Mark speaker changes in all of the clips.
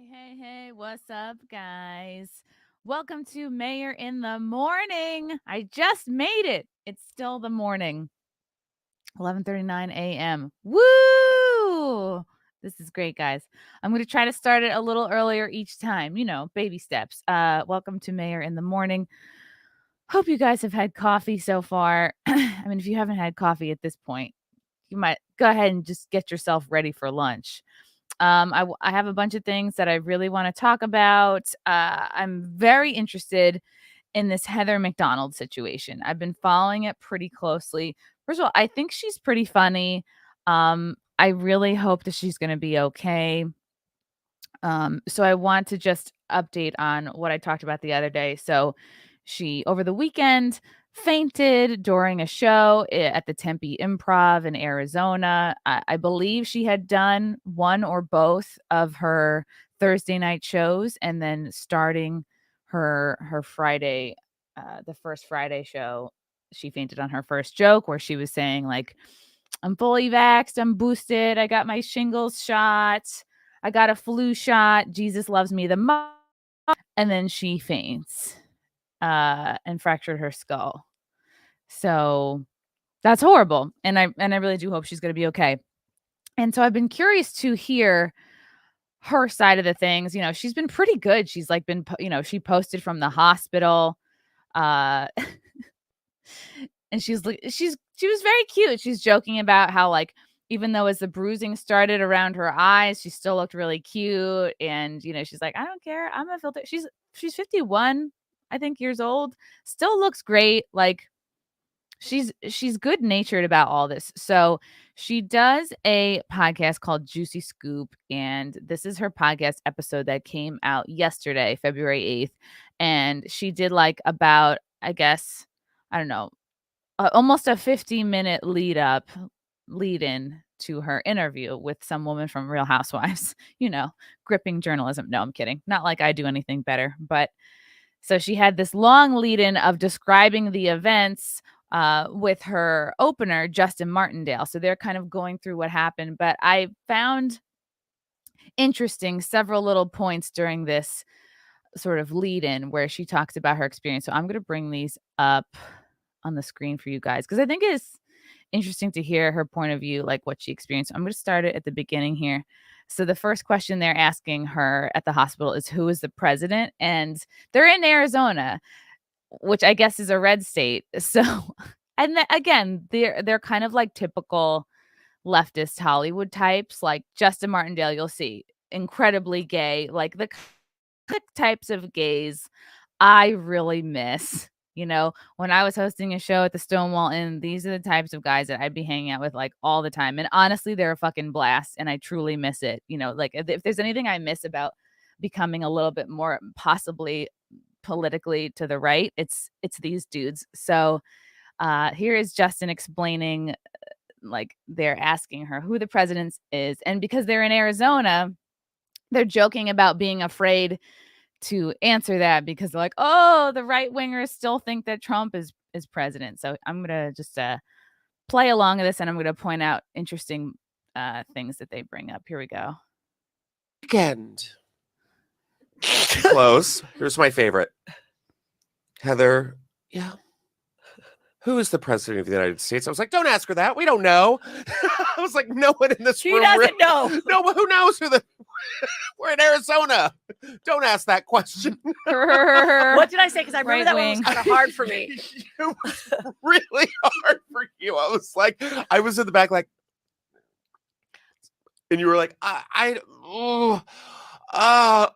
Speaker 1: Hey, what's up, guys? Welcome to Mayr in the morning. I just made it. It's still the morning, 11:39 a.m. Woo! This is great, guys. I'm going to try to start it a little earlier each time, baby steps. Welcome to Mayr in the morning. Hope you guys have had coffee so far. I mean, if you haven't had coffee at this point, you might go ahead and just get yourself ready for lunch. I have a bunch of things that I really want to talk about. I'm very interested in this Heather McDonald situation. I've been following it pretty closely. First of all, I think she's pretty funny. I really hope that she's going to be okay. So I want to just update on what I talked about the other day. So she, over the weekend, fainted during a show at the Tempe Improv in Arizona. I believe she had done one or both of her Thursday night shows, and then starting her Friday, the first Friday show, she fainted on her first joke where she was saying like, "I'm fully vaxxed, I'm boosted, I got my shingles shot, I got a flu shot, Jesus loves me the most," and then she faints and fractured her skull. So that's horrible, and I really do hope she's going to be okay. And so I've been curious to hear her side of the things. She's been pretty good. She's like been, she posted from the hospital, uh, and she was very cute. She's joking about how like even though as the bruising started around her eyes, she still looked really cute. And she's like, I don't care. I'm a filter. She's 51, I think, years old. Still looks great. Like she's good natured about all this. So she does a podcast called Juicy Scoop, and this is her podcast episode that came out yesterday, February 8th. And she did like about, I guess, I don't know, almost a 50-minute lead in to her interview with some woman from Real Housewives. Gripping journalism. No, I'm kidding. Not like I do anything better, but so she had this long lead in of describing the events with her opener, Justin Martindale. So they're kind of going through what happened, but I found interesting several little points during this sort of lead in where she talks about her experience. So I'm going to bring these up on the screen for you guys because I think it's interesting to hear her point of view, like what she experienced. I'm going to start it at the beginning here. So the first question they're asking her at the hospital is, who is the president? And they're in Arizona, which I guess is a red state. So, and again, they're kind of like typical leftist Hollywood types, like Justin Martindale. You'll see incredibly gay, like the types of gays I really miss. When I was hosting a show at the Stonewall Inn, these are the types of guys that I'd be hanging out with like all the time. And honestly, they're a fucking blast and I truly miss it. Like if there's anything I miss about becoming a little bit more possibly politically to the right, it's these dudes. So here is Justin explaining, like they're asking her who the president is. And because they're in Arizona, they're joking about being afraid to answer that because they're like, oh, the right wingers still think that Trump is president. So I'm gonna just play along with this, and I'm gonna point out interesting things that they bring up. Here we go.
Speaker 2: Weekend. Close. Here's my favorite. Heather, yeah. Who is the president of the United States? I was like, don't ask her that. We don't know. I was like, no one in this room.
Speaker 3: She doesn't know.
Speaker 2: No, but who knows who the... We're in Arizona. Don't ask that question.
Speaker 3: What did I say? Because I remember
Speaker 1: Right
Speaker 3: that
Speaker 1: wing.
Speaker 3: one was kind of hard for me.
Speaker 2: It was really hard for you. I was like, I was in the back like, and you were like, I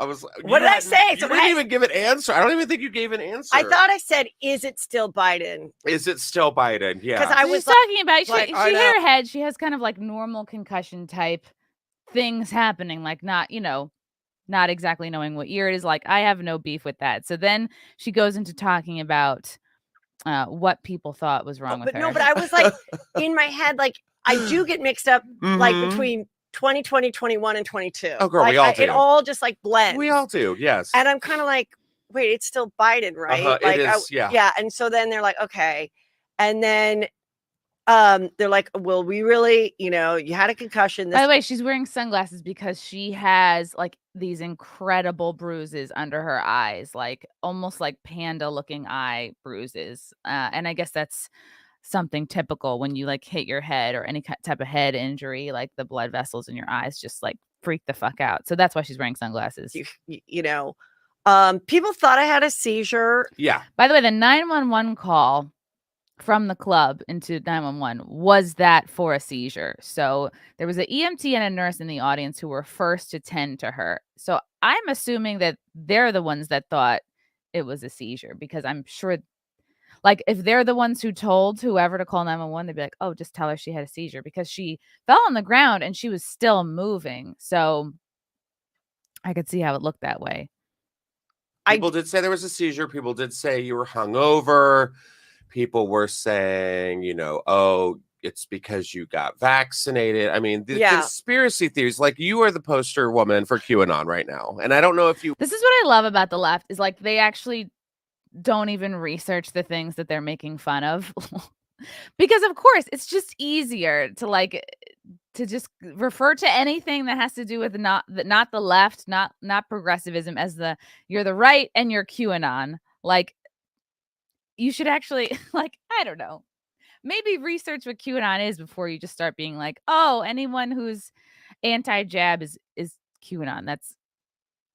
Speaker 2: was like,
Speaker 3: What did I say?
Speaker 2: You didn't even give an answer. I don't even think you gave an answer.
Speaker 3: I thought I said, is it still Biden?
Speaker 2: Is it still Biden? Yeah.
Speaker 3: Because I was
Speaker 1: She's talking about
Speaker 3: like,
Speaker 1: she
Speaker 2: I
Speaker 1: hit
Speaker 2: know.
Speaker 1: her head. She has kind of like normal concussion type things happening, like not exactly knowing what year it is. Like I have no beef with that. So then she goes into talking about what people thought was wrong with her.
Speaker 3: No, but I was like in my head, like I do get mixed up like between 2020, 21, and 22.
Speaker 2: Oh, girl,
Speaker 3: like,
Speaker 2: we all do.
Speaker 3: It all just like blends.
Speaker 2: We all do, yes.
Speaker 3: And I'm kind of like, wait, it's still Biden, right?
Speaker 2: Like,
Speaker 3: it
Speaker 2: is, yeah.
Speaker 3: Yeah. And so then they're like, okay. And then they're like, well, we really, you had a concussion.
Speaker 1: By the way, she's wearing sunglasses because she has like these incredible bruises under her eyes, like almost like panda looking eye bruises. And I guess that's something typical when you like hit your head or any type of head injury, like the blood vessels in your eyes just like freak the fuck out. So that's why she's wearing sunglasses.
Speaker 3: People thought I had a seizure.
Speaker 2: Yeah.
Speaker 1: By the way, the 911 call from the club into 911 was that for a seizure. So there was an EMT and a nurse in the audience who were first to tend to her. So I'm assuming that they're the ones that thought it was a seizure, because I'm sure, like, if they're the ones who told whoever to call 911, they'd be like, oh, just tell her she had a seizure, because she fell on the ground and she was still moving. So I could see how it looked that way.
Speaker 2: People did say there was a seizure. People did say you were hungover. People were saying, oh, it's because you got vaccinated. I mean, the conspiracy theories, like, you are the poster woman for QAnon right now. And I don't know if you...
Speaker 1: This is what I love about the left, is like they actually don't even research the things that they're making fun of. Because of course it's just easier to just refer to anything that has to do with not the left, not progressivism, as you're the right and you're QAnon. Like, you should actually, like, I don't know, maybe research what QAnon is before you just start being like, oh, anyone who's anti-jab is QAnon. That's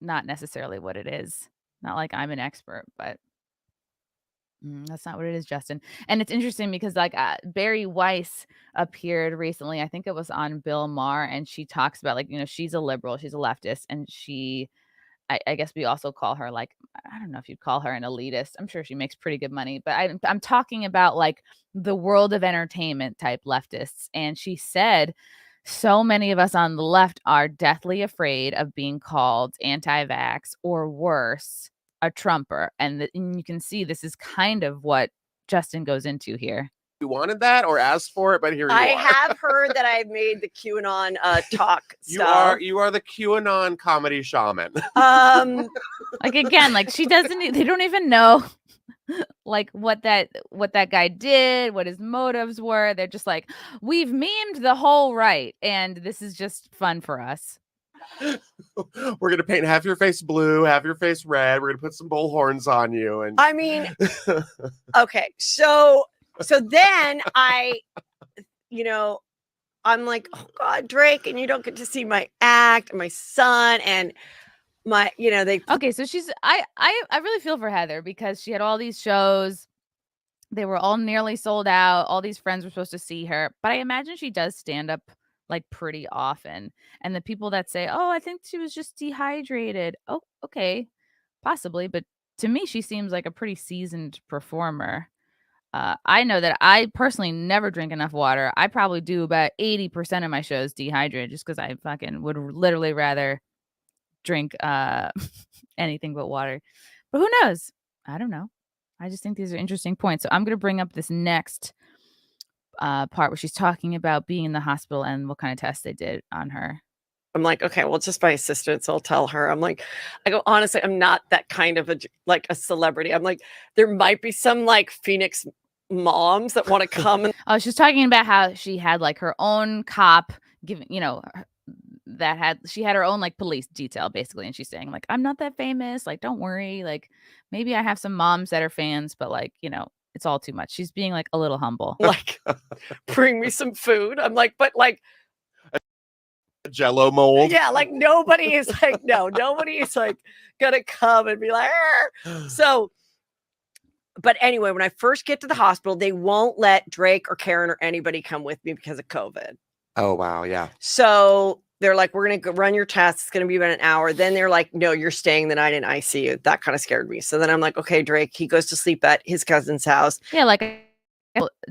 Speaker 1: not necessarily what it is. Not like I'm an expert, but that's not what it is, Justin. And it's interesting because like Barry Weiss appeared recently. I think it was on Bill Maher, and she talks about, like, she's a liberal, she's a leftist, and I guess we also call her, like, I don't know if you'd call her an elitist. I'm sure she makes pretty good money, but I'm talking about like the world of entertainment type leftists. And she said, so many of us on the left are deathly afraid of being called anti-vax, or worse, a Trumper. And you can see this is kind of what Justin goes into here.
Speaker 2: You wanted that or asked for it, but here you are.
Speaker 3: I have heard that I've made the QAnon talk stuff.
Speaker 2: You are the QAnon comedy shaman.
Speaker 1: Like, again, like, they don't even know like what that guy did, what his motives were. They're just like, we've memed the whole right, and this is just fun for us.
Speaker 2: We're gonna paint half your face blue, half your face red. We're gonna put some bull horns on you. And
Speaker 3: I mean, okay, so then I'm like, oh God, Drake, and you don't get to see my act, and my son, and my,
Speaker 1: okay, so she's I really feel for Heather, because she had all these shows. They were all nearly sold out. All these friends were supposed to see her, but I imagine she does stand up like pretty often. And the people that say, oh, I think she was just dehydrated. Oh, okay, possibly. But to me, she seems like a pretty seasoned performer. I know that I personally never drink enough water. I probably do about 80% of my shows dehydrated, just because I fucking would literally rather drink anything but water. But who knows? I don't know. I just think these are interesting points. So I'm going to bring up this next part where she's talking about being in the hospital and what kind of tests they did on her.
Speaker 3: I'm like, okay, well, just my assistant, so I'll tell her. I go, honestly, I'm not that kind of a celebrity. I'm like, there might be some like Phoenix moms that want to come. And
Speaker 1: oh, she's talking about how she had like her own cop giving, she had her own like police detail basically. And she's saying like, I'm not that famous. Like, don't worry. Like, maybe I have some moms that are fans, but like, it's all too much. She's being like a little humble.
Speaker 3: Like, bring me some food. I'm like, but like,
Speaker 2: Jello mold.
Speaker 3: Yeah, like nobody is like, no, nobody is like gonna come and be like, arr. So, but anyway, when I first get to the hospital, they won't let Drake or Karen or anybody come with me because of COVID.
Speaker 2: Oh, wow. Yeah.
Speaker 3: So they're like, we're going to run your tests. It's going to be about an hour. Then they're like, no, you're staying the night in ICU. That kind of scared me. So then I'm like, okay, Drake, he goes to sleep at his cousin's house.
Speaker 1: Yeah. Like,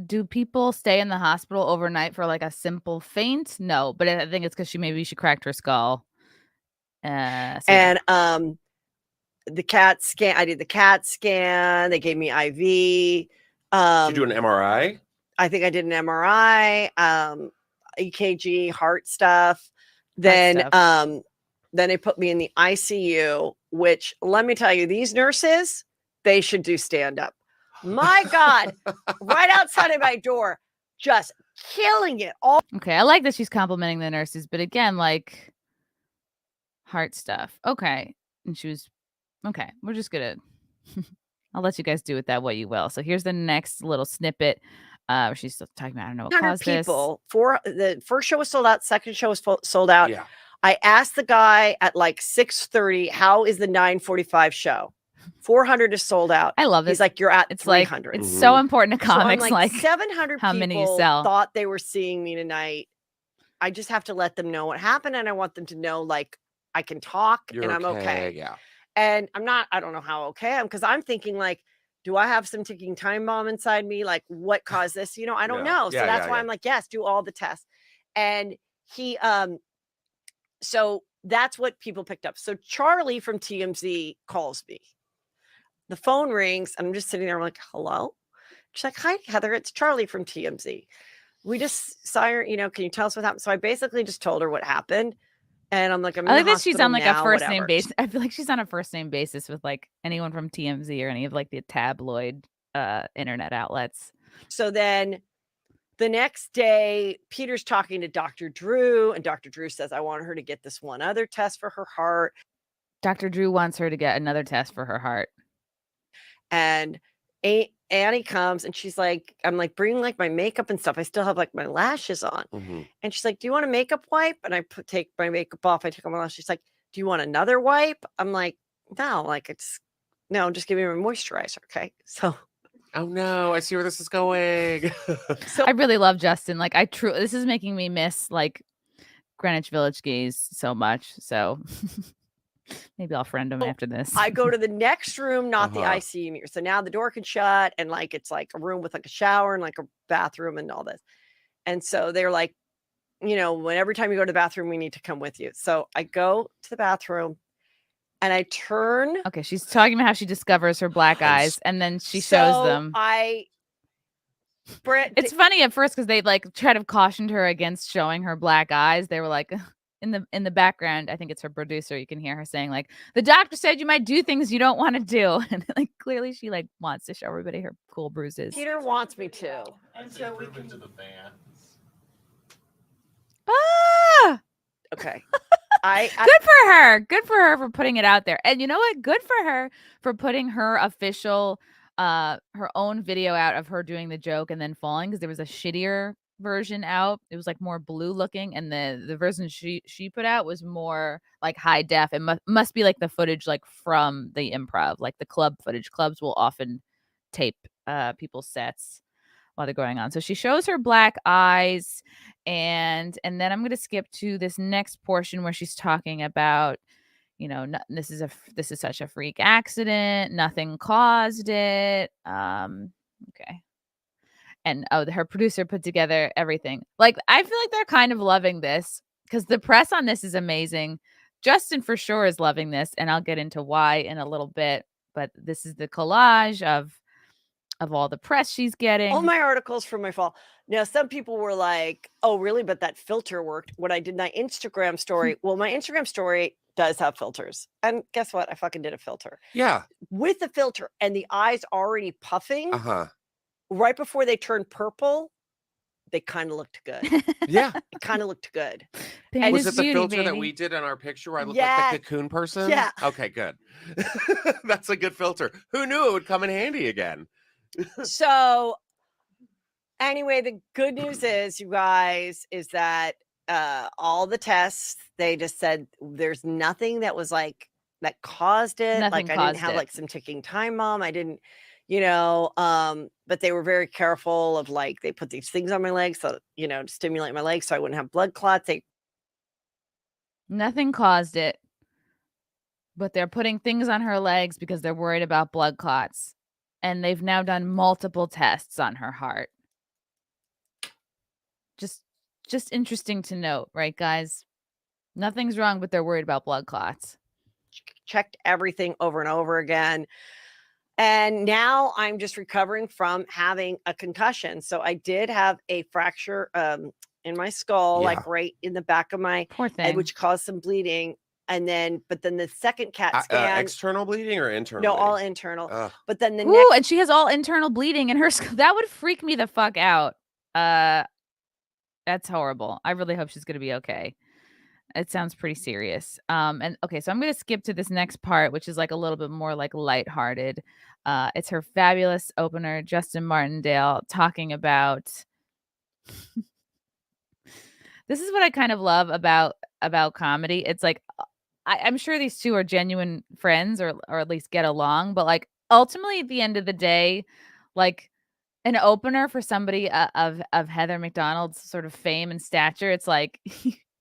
Speaker 1: do people stay in the hospital overnight for like a simple faint? No, but I think it's because she cracked her skull.
Speaker 3: The CAT scan, I did the CAT scan. They gave me IV.
Speaker 2: Did you do an MRI?
Speaker 3: I think I did an MRI, EKG, heart stuff. Then they put me in the ICU, which, let me tell you, these nurses, they should do stand up. My God, right outside of my door, just killing it all.
Speaker 1: Okay, I like that she's complimenting the nurses, but again, like heart stuff. Okay. And she was okay. We're just gonna I'll let you guys do with that what you will. So here's the next little snippet. She's still talking about I don't know what
Speaker 3: 100
Speaker 1: caused
Speaker 3: people. The first show was sold out, second show was sold out.
Speaker 2: Yeah.
Speaker 3: I asked the guy at like 6:30, how is the 9:45 show? 400 is sold out.
Speaker 1: I love this.
Speaker 3: He's like, you're at
Speaker 1: it's
Speaker 3: 300.
Speaker 1: Like, it's so important to comics.
Speaker 3: So I'm
Speaker 1: like
Speaker 3: 700
Speaker 1: how
Speaker 3: people
Speaker 1: many you sell.
Speaker 3: thought they were seeing me tonight. I just have to let them know what happened, and I want them to know like I can talk and I'm okay.
Speaker 2: Yeah.
Speaker 3: And I don't know how okay I am, because I'm thinking like, do I have some ticking time bomb inside me? Like, what caused this? I don't know. So that's why I'm like, yes, do all the tests. And he, so that's what people picked up. So Charlie from TMZ calls me. The phone rings, and I'm just sitting there. I'm like, hello? She's like, hi, Heather, it's Charlie from TMZ. We just saw her, can you tell us what happened? So I basically just told her what happened. And I'm like, I
Speaker 1: like that she's on like a first name basis. I feel like she's on a first name basis with like anyone from TMZ or any of like the tabloid internet outlets.
Speaker 3: So then the next day, Peter's talking to Dr. Drew, and Dr. Drew says, I want her to get this one other test for her heart.
Speaker 1: Dr. Drew wants her to get another test for her heart.
Speaker 3: And Annie comes, and she's like, I'm like, bring like my makeup and stuff. I still have like my lashes on.
Speaker 2: Mm-hmm.
Speaker 3: And she's like, do you want a makeup wipe? And I take my makeup off. I take off my lashes. She's like, do you want another wipe? I'm like, no, like no, just give me my moisturizer. Okay. So.
Speaker 2: Oh no, I see where this is going.
Speaker 1: So I really love Justin. Like this is making me miss like Greenwich Village gays so much. So maybe I'll friend him after this.
Speaker 3: I go to the next room, not the ICU mirror. So now the door can shut, and like it's like a room with like a shower and like a bathroom and all this. And so they're like, when every time you go to the bathroom, we need to come with you. So I go to the bathroom and I turn.
Speaker 1: Okay, she's talking about how she discovers her black eyes, and then she shows them. It's funny at first because they like try to cautioned her against showing her black eyes. They were like, in the background, I think it's her producer. You can hear her saying like, the doctor said you might do things you don't want to do, and like clearly she like wants to show everybody her cool bruises.
Speaker 3: Peter wants me to,
Speaker 4: and so we can to the fans.
Speaker 1: Ah,
Speaker 3: okay.
Speaker 1: Good for her for putting it out there. And you know what? Good for her for putting her official, her own video out of her doing the joke and then falling, because there was a shittier version out. It was like more blue looking, and the version she put out was more like high def. It must be like the footage like from the improv, like the club footage. Clubs will often tape people's sets while they're going on. So she shows her black eyes, and then I'm going to skip to this next portion where she's talking about, this is such a freak accident. Nothing caused it. Okay. And her producer put together everything. Like, I feel like they're kind of loving this because the press on this is amazing. Justin for sure is loving this, and I'll get into why in a little bit. But this is the collage of all the press she's getting.
Speaker 3: All my articles from my fall. Now, some people were like, oh, really? But that filter worked. When I did my Instagram story, well, my Instagram story does have filters. And guess what? I fucking did a filter.
Speaker 2: Yeah.
Speaker 3: With the filter and the eyes already puffing. Right before they turned purple, they kind of looked good.
Speaker 2: Yeah.
Speaker 3: It kind of looked good.
Speaker 2: And was it the filter that we did in our picture where I looked like the cocoon person?
Speaker 3: Yeah.
Speaker 2: Okay, good. That's a good filter. Who knew it would come in handy again?
Speaker 3: So anyway, the good news is, you guys, is that all the tests, they just said there's nothing that was like that caused it.
Speaker 1: Nothing
Speaker 3: like I didn't have like some ticking time bomb. I didn't, but they were very careful of like, they put these things on my legs so, to stimulate my legs so I wouldn't have blood clots.
Speaker 1: Nothing caused it, but they're putting things on her legs because they're worried about blood clots. And they've now done multiple tests on her heart. Just interesting to note, right, guys? Nothing's wrong, but they're worried about blood clots.
Speaker 3: Checked everything over and over again. And now I'm just recovering from having a concussion. So I did have a fracture in my skull, like right in the back of my head, which caused some bleeding. And then, but then the second CAT scan,
Speaker 2: external bleeding or internal?
Speaker 3: No,
Speaker 2: bleeding?
Speaker 3: all internal. But then the
Speaker 1: and she has all internal bleeding in her skull. That would freak me the fuck out. That's horrible. I really hope she's going to be okay. It sounds pretty serious. And okay, so I'm going to skip to this next part, which is like a little bit more like lighthearted. It's her fabulous opener, Justin Martindale, talking about. This is what I kind of love about comedy. It's like I'm sure these two are genuine friends or at least get along, but like ultimately at the end of the day, like an opener for somebody of Heather McDonald's sort of fame and stature, it's like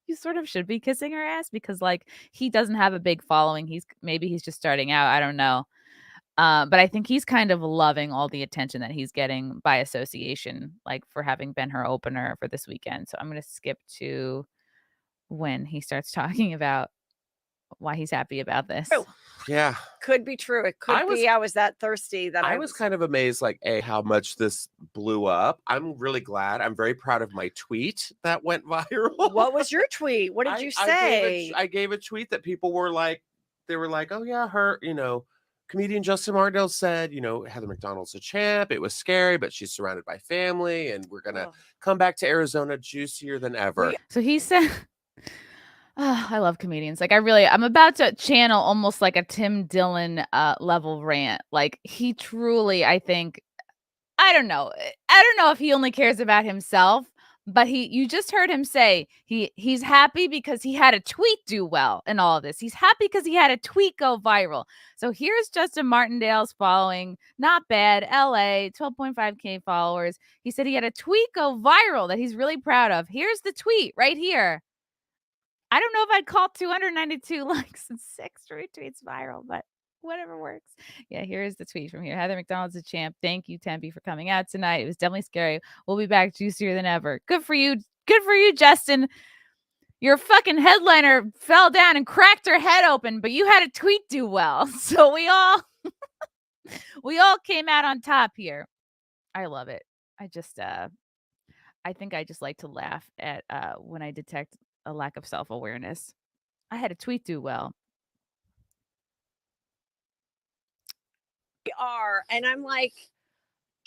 Speaker 1: you sort of should be kissing her ass because like he doesn't have a big following. He's just starting out. I don't know. But I think he's kind of loving all the attention that he's getting by association, like for having been her opener for this weekend. So I'm going to skip to when he starts talking about why he's happy about this.
Speaker 3: Oh,
Speaker 2: yeah.
Speaker 3: Could be true. It could be I was that thirsty that
Speaker 2: I was kind of amazed, like, how much this blew up. I'm really glad. I'm very proud of my tweet that went viral.
Speaker 3: What was your tweet? What did you say?
Speaker 2: I gave a tweet that people were like, oh yeah, her, comedian Justin Martindale said, Heather McDonald's a champ. It was scary, but she's surrounded by family, and we're gonna come back to Arizona juicier than ever.
Speaker 1: So he said, oh, I love comedians. Like I'm about to channel almost like a Tim Dillon level rant. Like he truly, I think, I don't know if he only cares about himself, but you just heard him say he's happy because he had a tweet do well in all of this. He's happy because he had a tweet go viral. So here's Justin Martindale's following. Not bad. LA, 12.5K followers. He said he had a tweet go viral that he's really proud of. Here's the tweet right here. I don't know if I'd call 292 likes and 6 retweets viral, but whatever works. Yeah, here's the tweet from here. Heather McDonald's a champ. Thank you, Tempe, for coming out tonight. It was definitely scary. We'll be back juicier than ever. Good for you. Good for you, Justin. Your fucking headliner fell down and cracked her head open, but you had a tweet do well. So we all came out on top here. I love it. I think I just like to laugh at when I detect a lack of self-awareness. I had a tweet do well.
Speaker 3: And I'm like,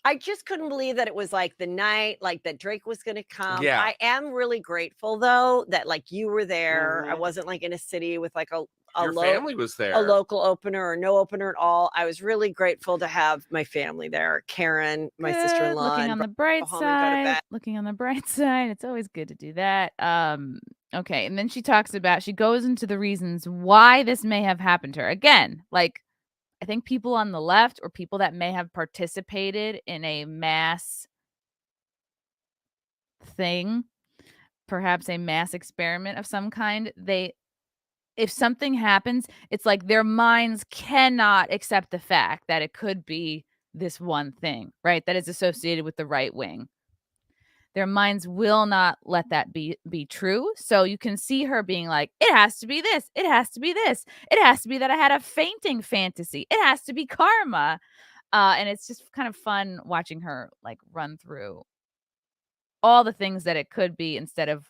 Speaker 3: I just couldn't believe that it was like the night, like that Drake was going to come.
Speaker 2: Yeah.
Speaker 3: I am really grateful though that like you were there. I wasn't like in a city with like
Speaker 2: your family was there,
Speaker 3: a local opener or no opener at all. I was really grateful to have my family there. Karen, my sister-in-law.
Speaker 1: Looking on the bright side. It's always good to do that. Okay. And then she goes into the reasons why this may have happened to her. Again, like I think people on the left or people that may have participated in a mass thing, perhaps a mass experiment of some kind, if something happens, it's like their minds cannot accept the fact that it could be this one thing, right? That is associated with the right wing. Their minds will not let that be true. So you can see her being like, it has to be this. It has to be this. It has to be that I had a fainting fantasy. It has to be karma. And it's just kind of fun watching her like run through all the things that it could be instead of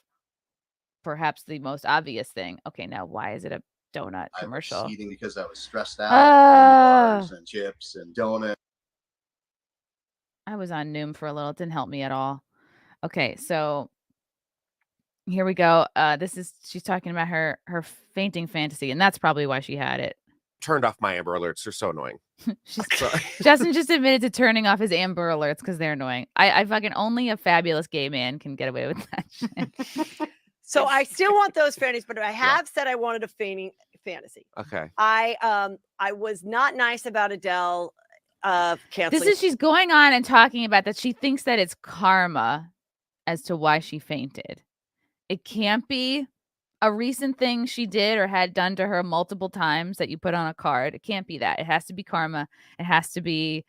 Speaker 1: perhaps the most obvious thing. Okay, now why is it a donut commercial?
Speaker 5: I was eating because I was stressed out. Bars and chips and donuts.
Speaker 1: I was on Noom for a little. It didn't help me at all. Okay, so here we go. She's talking about her fainting fantasy, and that's probably why she had it.
Speaker 2: Turned off my Amber Alerts. They're so annoying.
Speaker 1: Justin just admitted to turning off his Amber Alerts because they're annoying. I fucking only a fabulous gay man can get away with that shit.
Speaker 3: So I still want those fantasies, but I have said I wanted a fainting fantasy.
Speaker 2: Okay.
Speaker 3: I was not nice about Adele canceling.
Speaker 1: She's going on and talking about that she thinks that it's karma as to why she fainted. It can't be a recent thing she did or had done to her multiple times that you put on a card. It can't be that. It has to be karma. It has to be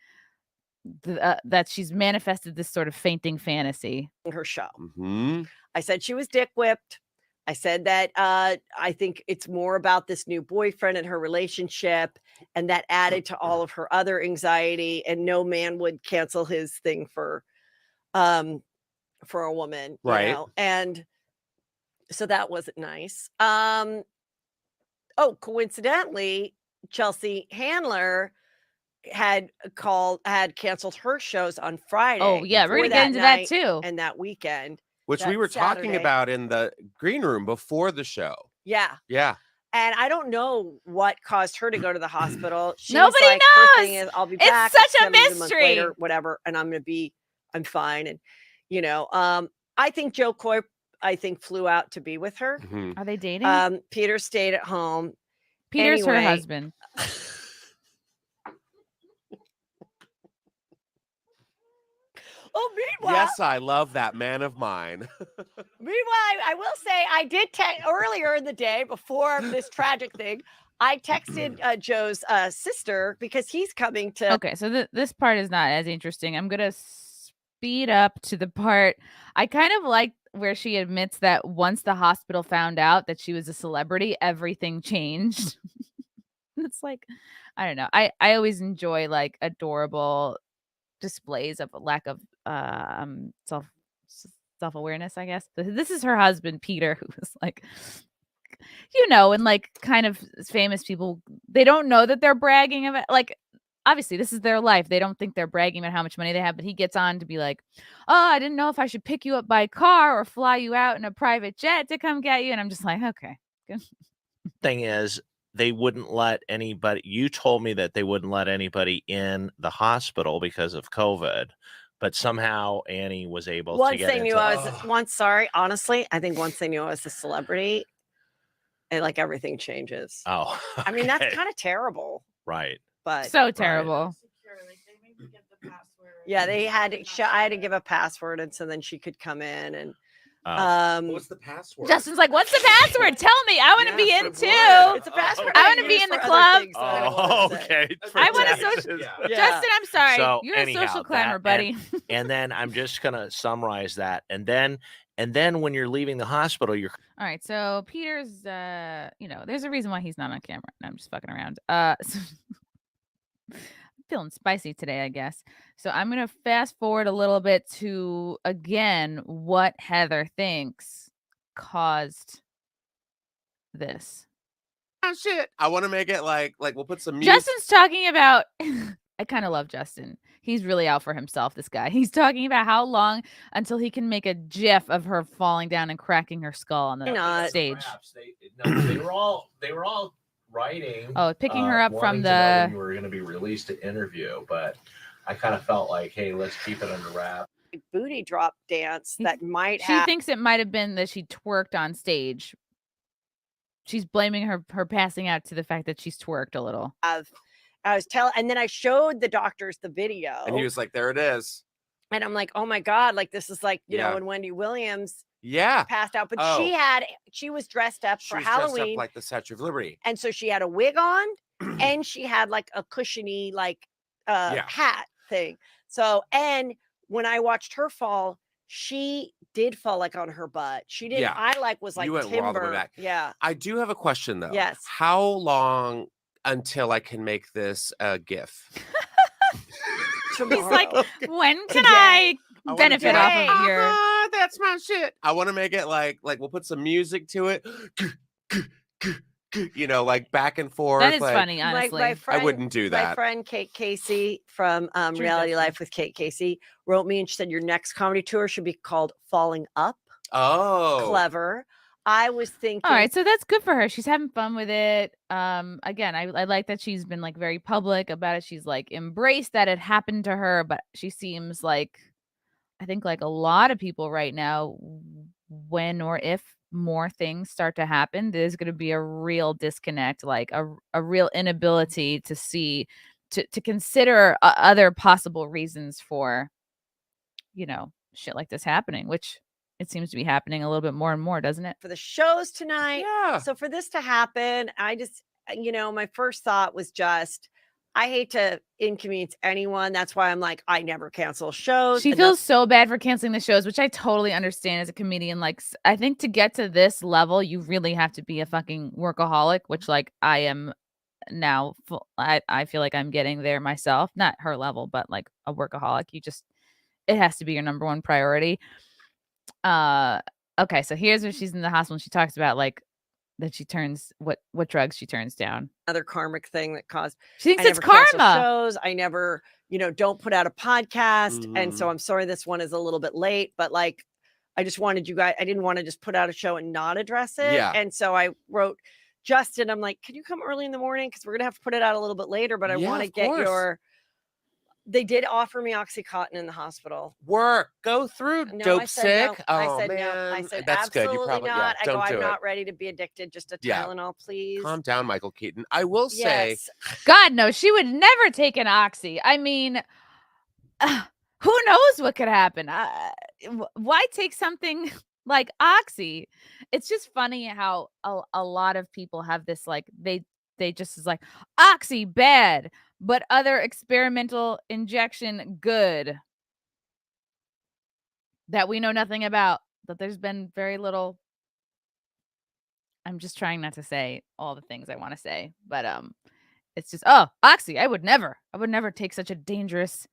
Speaker 1: that she's manifested this sort of fainting fantasy.
Speaker 3: In her show.
Speaker 2: Mm-hmm.
Speaker 3: I said she was dick whipped. I said that I think it's more about this new boyfriend and her relationship, and that added to all of her other anxiety, and no man would cancel his thing for a woman,
Speaker 2: right?
Speaker 3: You know? And so that wasn't nice. Coincidentally, Chelsea Handler had canceled her shows on Friday.
Speaker 1: Oh yeah, we're
Speaker 3: for
Speaker 1: gonna get into that too.
Speaker 3: and that weekend.
Speaker 2: Which we
Speaker 3: that
Speaker 2: were talking
Speaker 3: Saturday.
Speaker 2: about in the green room before the show.
Speaker 3: Yeah.
Speaker 2: Yeah.
Speaker 3: And I don't know what caused her to go to the hospital. She's
Speaker 1: Nobody
Speaker 3: like, her thing
Speaker 1: knows.
Speaker 3: is, I'll be
Speaker 1: It's
Speaker 3: back.
Speaker 1: such a
Speaker 3: 7 months
Speaker 1: mystery.
Speaker 3: later, whatever, and I'm fine. And I think Joe Coy, flew out to be with her.
Speaker 2: Mhm.
Speaker 1: Are they dating?
Speaker 3: Peter stayed at home.
Speaker 1: Peter's her
Speaker 3: anyway.
Speaker 1: husband.
Speaker 3: Oh, meanwhile,
Speaker 2: Yes, I love that man of mine.
Speaker 3: Meanwhile, I will say I did earlier in the day before this tragic thing. I texted Joe's sister because he's coming to.
Speaker 1: Okay, so this part is not as interesting. I'm gonna speed up to the part I kind of like where she admits that once the hospital found out that she was a celebrity, everything changed. It's like, I don't know. I always enjoy like adorable displays of a lack of self-awareness, I guess. So this is her husband, Peter, who was like, and like kind of famous people, they don't know that they're bragging about, like, obviously this is their life. They don't think they're bragging about how much money they have, but he gets on to be like, oh, I didn't know if I should pick you up by car or fly you out in a private jet to come get you. And I'm just like, okay, good.
Speaker 6: Thing is, they wouldn't let anybody. You told me that they wouldn't let anybody in the hospital because of COVID, but somehow Annie was able to get into.
Speaker 3: Honestly, I think once they knew I was a celebrity, and like everything changes.
Speaker 6: Oh,
Speaker 3: I mean, that's
Speaker 6: okay.
Speaker 3: kind of terrible,
Speaker 6: Right.
Speaker 3: but
Speaker 1: So terrible.
Speaker 3: yeah, they had. I had to give a password, and so then she could come in and.
Speaker 2: What's the password?
Speaker 1: Justin's like, what's the password? Tell me. I want to be in
Speaker 2: for
Speaker 1: too.
Speaker 2: what?
Speaker 3: It's a password.
Speaker 1: I wanna be in the club.
Speaker 6: Okay.
Speaker 1: I want to
Speaker 6: Texas.
Speaker 1: social.
Speaker 3: Yeah.
Speaker 1: Justin, I'm sorry.
Speaker 6: So,
Speaker 1: You're
Speaker 6: anyhow,
Speaker 1: a social climber,
Speaker 6: that-
Speaker 1: buddy.
Speaker 6: And then I'm just gonna summarize that, and then when you're leaving the hospital, you're
Speaker 1: All right, so Peter's, there's a reason why he's not on camera. No, I'm just fucking around. Feeling spicy today, I guess. So I'm gonna fast forward a little bit to again what Heather thinks caused this.
Speaker 2: Oh, shit. I want to make it like we'll put some music.
Speaker 1: Justin's talking about. I kind of love Justin. He's really out for himself, this guy. He's talking about how long until he can make a gif of her falling down and cracking her skull on the stage.
Speaker 4: They were all writing.
Speaker 1: Oh, picking her up from
Speaker 4: wanting to know when
Speaker 1: the.
Speaker 4: you were going to be released to interview, but I kind of felt like, hey, let's keep it under wraps.
Speaker 3: Booty drop dance that might
Speaker 1: She
Speaker 3: have.
Speaker 1: thinks it might have been that she twerked on stage. She's blaming her passing out to the fact that she's twerked a little.
Speaker 3: I was telling, and then I showed the doctors the video,
Speaker 2: And he was like, there it is.
Speaker 3: and I'm like, oh my god, like this is like
Speaker 2: Yeah.
Speaker 3: when Wendy Williams
Speaker 2: Yeah.
Speaker 3: passed out, but
Speaker 2: Oh.
Speaker 3: she was dressed up
Speaker 2: She
Speaker 3: for
Speaker 2: was dressed
Speaker 3: Halloween,
Speaker 2: up like the Statue of Liberty.
Speaker 3: and so she had a wig on, and she had like a cushiony like
Speaker 2: Yeah.
Speaker 3: hat thing. So, and when I watched her fall, she did fall like on her butt. She didn't.
Speaker 2: Yeah.
Speaker 3: I like was like
Speaker 2: You went all the way
Speaker 3: timber.
Speaker 2: back.
Speaker 3: Yeah.
Speaker 2: I do have a question though.
Speaker 3: Yes.
Speaker 2: How long until I can make this a GIF?
Speaker 1: He's like, when can
Speaker 3: Today.
Speaker 1: I
Speaker 2: I wanna
Speaker 1: benefit
Speaker 2: do
Speaker 1: off
Speaker 3: it.
Speaker 1: of your?
Speaker 2: That's my shit. I want to make it like we'll put some music to it. Like back and forth.
Speaker 1: That is
Speaker 2: like,
Speaker 1: funny,
Speaker 3: My
Speaker 1: honestly.
Speaker 3: friend,
Speaker 2: I wouldn't do
Speaker 3: My
Speaker 2: that.
Speaker 3: friend Kate Casey from
Speaker 1: True,
Speaker 3: Reality
Speaker 1: Justin.
Speaker 3: Life with Kate Casey wrote me and she said your next comedy tour should be called Falling Up.
Speaker 2: Oh.
Speaker 3: Clever. I was thinking.
Speaker 1: All right, so that's good for her. She's having fun with it. Again, I like that she's been like very public about it. She's like embraced that it happened to her, but she seems like, I think like a lot of people right now, when or if more things start to happen, there's going to be a real disconnect, like a real inability to see, to consider other possible reasons for, shit like this happening, which it seems to be happening a little bit more and more, doesn't it?
Speaker 3: For the shows tonight.
Speaker 2: Yeah.
Speaker 3: So for this to happen, I just, my first thought was just, I hate to inconvenience anyone. That's why I'm like, I never cancel shows.
Speaker 1: She feels so bad for canceling the shows, which I totally understand as a comedian. Like, I think to get to this level, you really have to be a fucking workaholic, which like I am now. I feel like I'm getting there myself, not her level, but like a workaholic. It has to be your number one priority. Okay, so here's where she's in the hospital and she talks about like that she turns what drugs she turns down.
Speaker 3: Another karmic thing that caused.
Speaker 1: She thinks
Speaker 3: I
Speaker 1: it's
Speaker 3: never cancel
Speaker 1: karma.
Speaker 3: shows. I never, don't put out a podcast. And so I'm sorry this one is a little bit late, but like, I just wanted you guys, I didn't want to just put out a show and not address it.
Speaker 2: Yeah.
Speaker 3: And so I wrote Justin, I'm like, can you come early in the morning? Because we're going to have to put it out a little bit later, but I want to get they did offer me Oxycontin in the hospital.
Speaker 2: Go through,
Speaker 3: No,
Speaker 2: dope
Speaker 3: I said
Speaker 2: sick.
Speaker 3: no.
Speaker 2: Oh,
Speaker 3: I said
Speaker 2: man.
Speaker 3: no. I said
Speaker 2: that's
Speaker 3: absolutely
Speaker 2: good. You probably
Speaker 3: not. I go,
Speaker 2: don't do
Speaker 3: I'm
Speaker 2: it.
Speaker 3: not ready to be addicted. Just a Tylenol, please.
Speaker 2: Calm down, Michael Keaton. I will say,
Speaker 1: God, no, she would never take an Oxy. I mean, who knows what could happen? Why take something like Oxy? It's just funny how a lot of people have this, like, they just is like, Oxy bad, but other experimental injection good, that we know nothing about, that there's been very little. I'm just trying not to say all the things I want to say, but it's just, Oxy, I would never take such a dangerous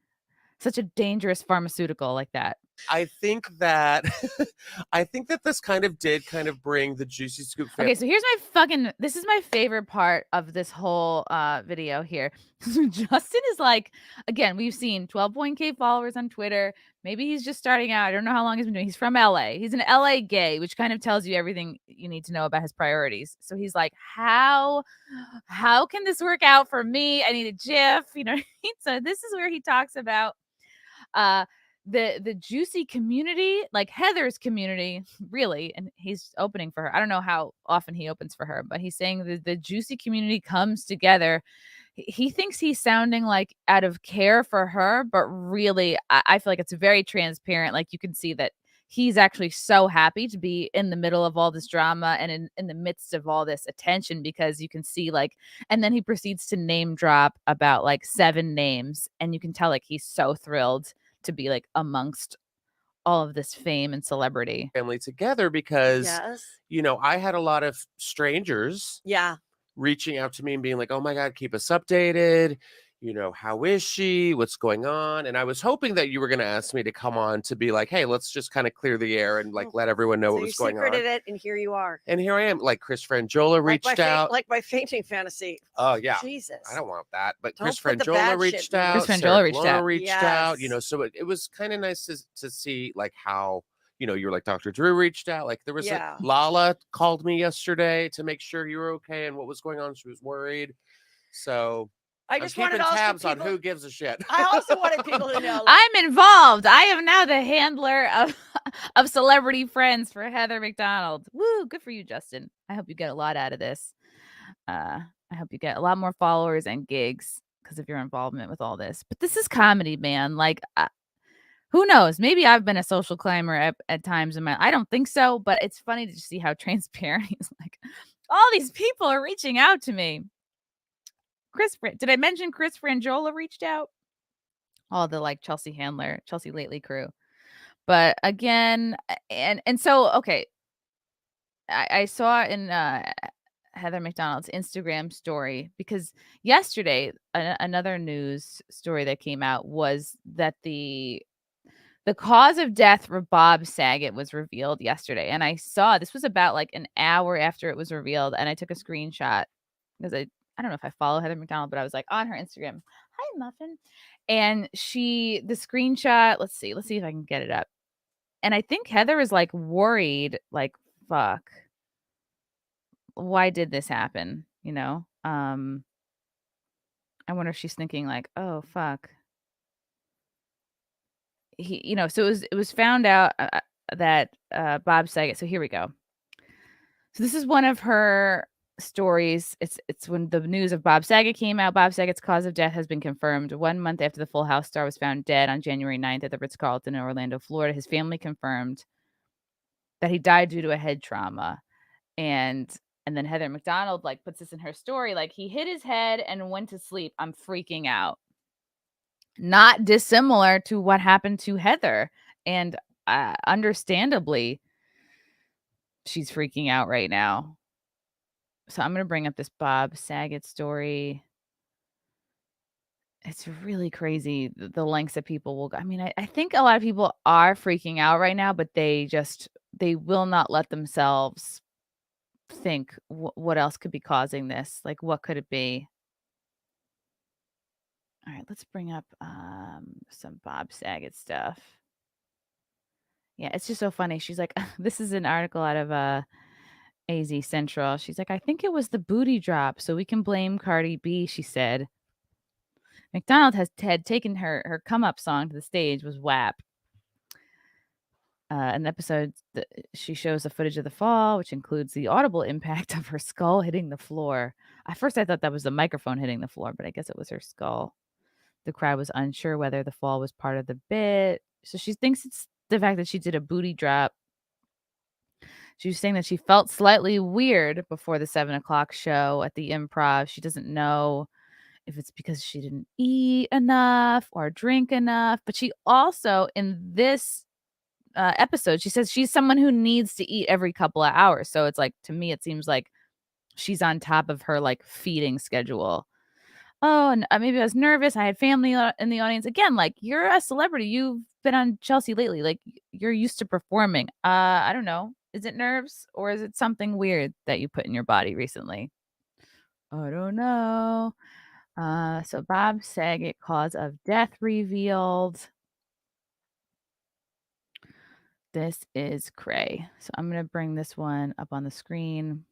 Speaker 1: pharmaceutical like that.
Speaker 2: I think that this kind of bring the Juicy Scoop family.
Speaker 1: Okay, so here's this is my favorite part of this whole video here. Justin is like, again, we've seen 12.k followers on Twitter. Maybe he's just starting out. I don't know how long he's been doing. He's from LA. He's an LA gay, which kind of tells you everything you need to know about his priorities. So he's like, how can this work out for me? I need a GIF, So this is where he talks about the Juicy community, like Heather's community, really, and he's opening for her. I don't know how often he opens for her, but he's saying that the Juicy community comes together. He thinks he's sounding like out of care for her, but really, I feel like it's very transparent. Like, you can see that he's actually so happy to be in the middle of all this drama and in the midst of all this attention, because you can see, like, and then he proceeds to name drop about like 7 names, and you can tell like he's so thrilled to be like amongst all of this fame and celebrity
Speaker 2: family together, because I had a lot of strangers reaching out to me and being like, oh my God, keep us updated. How is she? What's going on? And I was hoping that you were going to ask me to come on to be like, hey, let's just kind of clear the air and like let everyone know what was going on.
Speaker 3: You secreted it, and here you are.
Speaker 2: And here I am. Like Chris Frangiola reached out.
Speaker 3: Like my fainting fantasy.
Speaker 2: Oh, yeah.
Speaker 3: Jesus.
Speaker 2: I don't want that. But
Speaker 3: Don't
Speaker 2: Chris
Speaker 3: put the
Speaker 2: Frangiola
Speaker 3: bad
Speaker 2: reached
Speaker 3: shit
Speaker 2: out.
Speaker 1: Chris Frangiola
Speaker 2: Sarah
Speaker 1: reached
Speaker 2: Colonna
Speaker 1: out.
Speaker 2: reached out. So it was kind of nice to see like how, you're like Dr. Drew reached out. Like there was Lala called me yesterday to make sure you were okay and what was going on. She was worried. So
Speaker 3: I just
Speaker 2: keeping
Speaker 3: wanted
Speaker 2: tabs
Speaker 3: people,
Speaker 2: on who gives a shit.
Speaker 3: I also wanted people to know.
Speaker 1: I'm involved. I am now the handler of celebrity friends for Heather McDonald. Woo, good for you, Justin. I hope you get a lot out of this. I hope you get a lot more followers and gigs because of your involvement with all this. But this is comedy, man. Like, who knows? Maybe I've been a social climber at times in my. I don't think so, but it's funny to see how transparent he's like. All these people are reaching out to me. Did I mention Chris Frangiola reached out? All the like Chelsea Lately crew. But again, and so, okay. I saw in Heather McDonald's Instagram story, because yesterday another news story that came out was that the cause of death for Bob Saget was revealed yesterday. And I saw this was about like an hour after it was revealed, and I took a screenshot because I don't know if I follow Heather McDonald, but I was like on her Instagram. Hi, Muffin. And the screenshot, let's see if I can get it up. And I think Heather is like worried, like, fuck, why did this happen? I wonder if she's thinking like, oh, fuck. So it was found out that Bob Saget. So here we go. So this is one of her stories. It's when the news of Bob Saget came out. Bob Saget's cause of death has been confirmed 1 month after the Full House star was found dead on January 9th at the Ritz-Carlton in Orlando, Florida. His family confirmed that he died due to a head trauma. And then Heather McDonald like puts this in her story, like, he hit his head and went to sleep. I'm freaking out. Not dissimilar to what happened to Heather. And understandably, she's freaking out right now. So I'm going to bring up this Bob Saget story. It's really crazy the lengths that people will go. I mean, I think a lot of people are freaking out right now, but they will not let themselves think what else could be causing this. Like, what could it be? All right, let's bring up some Bob Saget stuff. Yeah, it's just so funny. She's like, this is an article out of AZ Central. She's like, I think it was the booty drop, so we can blame Cardi B, she said. McDonald had taken her come up song to the stage, was WAP. In the episode, she shows the footage of the fall, which includes the audible impact of her skull hitting the floor. At first, I thought that was the microphone hitting the floor, but I guess it was her skull. The crowd was unsure whether the fall was part of the bit. So she thinks it's the fact that she did a booty drop. She was saying that she felt slightly weird before the 7 o'clock show at the Improv. She doesn't know if it's because she didn't eat enough or drink enough. But she also, in this episode, she says she's someone who needs to eat every couple of hours. So it's like, to me, it seems like she's on top of her like feeding schedule. Oh, and maybe I was nervous. I had family in the audience. Again, like, you're a celebrity. You've been on Chelsea lately. Like, you're used to performing. I don't know. Is it nerves or is it something weird that you put in your body recently? I don't know. So Bob Saget, cause of death revealed. This is cray. So I'm going to bring this one up on the screen.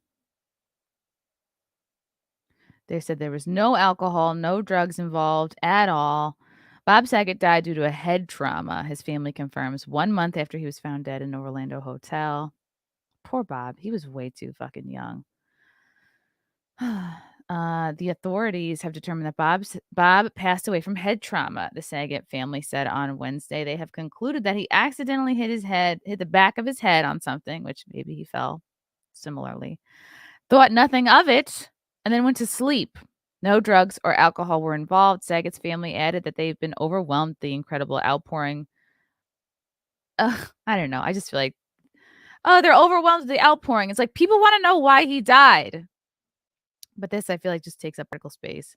Speaker 1: They said there was no alcohol, no drugs involved at all. Bob Saget died due to a head trauma, his family confirms, 1 month after he was found dead in an Orlando hotel. Poor Bob. He was way too fucking young. The authorities have determined that Bob passed away from head trauma, the Saget family said on Wednesday. They have concluded that he accidentally hit the back of his head on something, which maybe he fell similarly, thought nothing of it, and then went to sleep. No drugs or alcohol were involved. Saget's family added that they've been overwhelmed with the incredible outpouring. I don't know. I just feel like, they're overwhelmed with the outpouring. It's like, people want to know why he died. But this, I feel like, just takes up article space.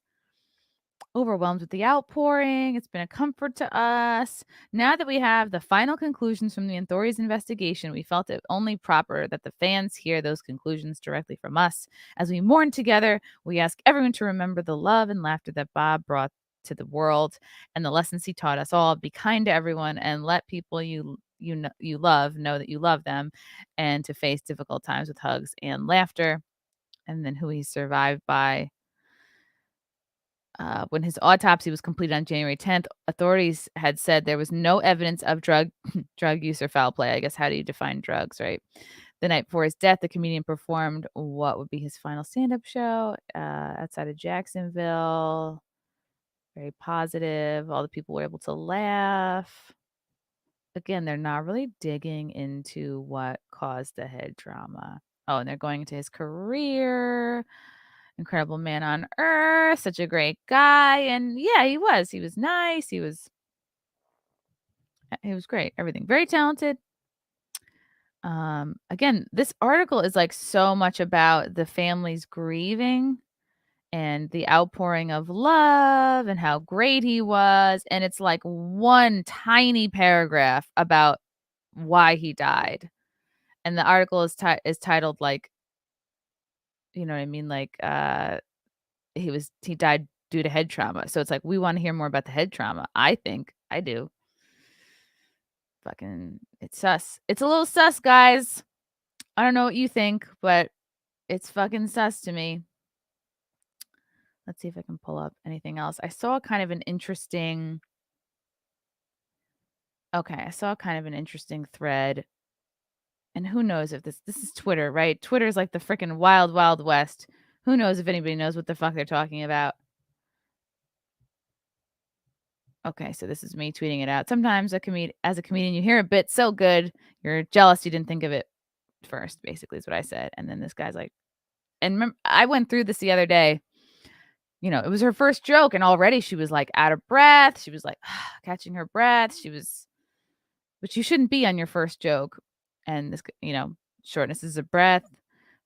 Speaker 1: Overwhelmed with the outpouring. It's been a comfort to us. Now that we have the final conclusions from the authorities' investigation, we felt it only proper that the fans hear those conclusions directly from us. As we mourn together, we ask everyone to remember the love and laughter that Bob brought to the world and the lessons he taught us all. Be kind to everyone and let people you love know that you love them, and to face difficult times with hugs and laughter. And then who he survived by. When his autopsy was completed on January 10th, authorities had said there was no evidence of drug use or foul play. I guess, how do you define drugs, right? The night before his death, the comedian performed what would be his final stand-up show outside of Jacksonville. Very positive. All the people were able to laugh. Again, they're not really digging into what caused the head trauma. Oh, and they're going into his career. Incredible man on earth, such a great guy. And yeah, he was nice. He was great. Everything. Very talented. Again, this article is like so much about the family's grieving and the outpouring of love and how great he was. And it's like one tiny paragraph about why he died. And the article is titled, like, you know what I mean? Like, he died due to head trauma. So it's like, we want to hear more about the head trauma. I think I do. Fucking, it's sus. It's a little sus, guys. I don't know what you think, but it's fucking sus to me. Let's see if I can pull up anything else. I saw kind of an interesting thread. And who knows if this is Twitter, right? Twitter's like the freaking wild, wild west. Who knows if anybody knows what the fuck they're talking about. Okay, so this is me tweeting it out. Sometimes as a comedian, you hear a bit so good, you're jealous you didn't think of it first, basically is what I said. And then this guy's like, and remember, I went through this the other day. You know, it was her first joke, and already she was like out of breath. She was like catching her breath. But you shouldn't be on your first joke. And this, shortness of breath,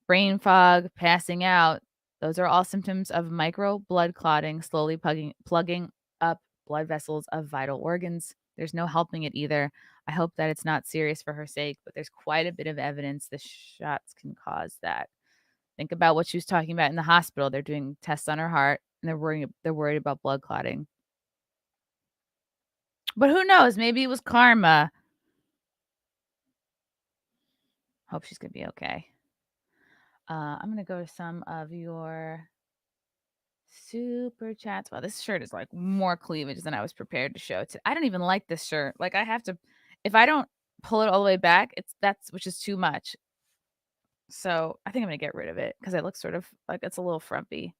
Speaker 1: brain fog, passing out. Those are all symptoms of micro blood clotting, slowly plugging up blood vessels of vital organs. There's no helping it either. I hope that it's not serious for her sake, but there's quite a bit of evidence the shots can cause that. Think about what she was talking about in the hospital. They're doing tests on her heart, and they're worried about blood clotting. But who knows? Maybe it was karma. Hope she's gonna be okay. I'm gonna go to some of your super chats. Wow, this shirt is like more cleavage than I was prepared to show. I don't even like this shirt. Like I have to, if I don't pull it all the way back, which is too much. So I think I'm gonna get rid of it because it looks sort of like it's a little frumpy.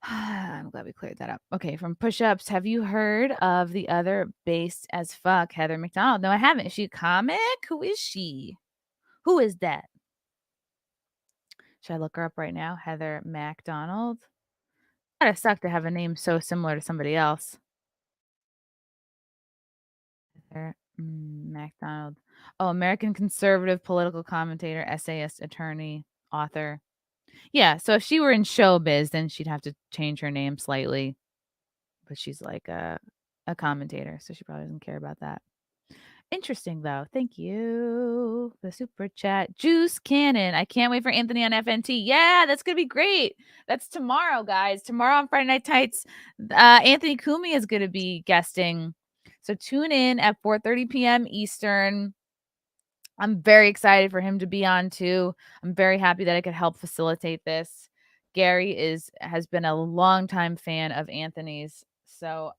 Speaker 1: I'm glad we cleared that up. Okay, from push-ups, have you heard of the other based as fuck Heather McDonald? No, I haven't. Is she a comic? Who is she? Who is that? Should I look her up right now? Heather McDonald. Gotta suck to have a name so similar to somebody else. Heather McDonald. Oh, American conservative political commentator, essayist, attorney, author. Yeah, so if she were in showbiz, then she'd have to change her name slightly. But she's like a commentator, so she probably doesn't care about that. Interesting, though. Thank you. The super chat. Juice Cannon. I can't wait for Anthony on FNT. Yeah, that's going to be great. That's tomorrow, guys. Tomorrow on Friday Night Tights, Anthony Kumi is going to be guesting. So tune in at 4:30 p.m. Eastern. I'm very excited for him to be on, too. I'm very happy that I could help facilitate this. Gary has been a longtime fan of Anthony's. So,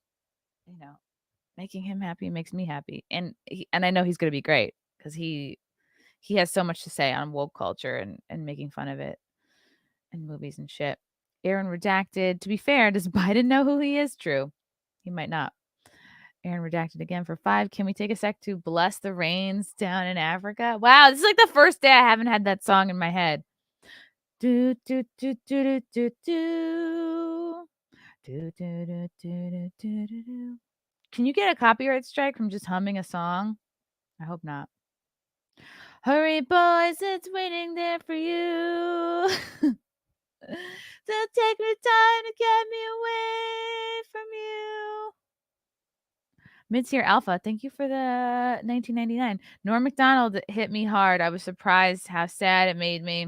Speaker 1: making him happy makes me happy. And I know he's going to be great because he has so much to say on woke culture and making fun of it and movies and shit. Aaron Redacted. To be fair, does Biden know who he is? True. He might not. Aaron Redacted again for 5. Can we take a sec to bless the rains down in Africa? Wow, this is like the first day I haven't had that song in my head. Do do do do do do do do do do do do do. Can you get a copyright strike from just humming a song? I hope not. Hurry, boys, it's waiting there for you. Don't take the time to get me away from you. Mid-tier Alpha, thank you for the 1999. Norm McDonald hit me hard. I was surprised how sad it made me.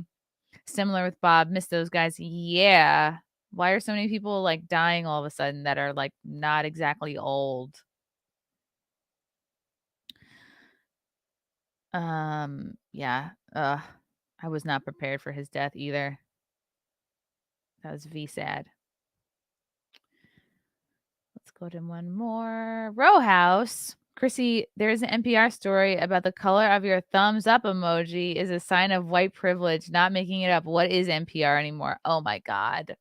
Speaker 1: Similar with Bob. Miss those guys. Yeah. Why are so many people like dying all of a sudden that are like not exactly old? Yeah. I was not prepared for his death either. That was sad. Let's go to one more. Row House. Chrissie, there's an NPR story about the color of your thumbs up emoji is a sign of white privilege, not making it up. What is NPR anymore? Oh my God.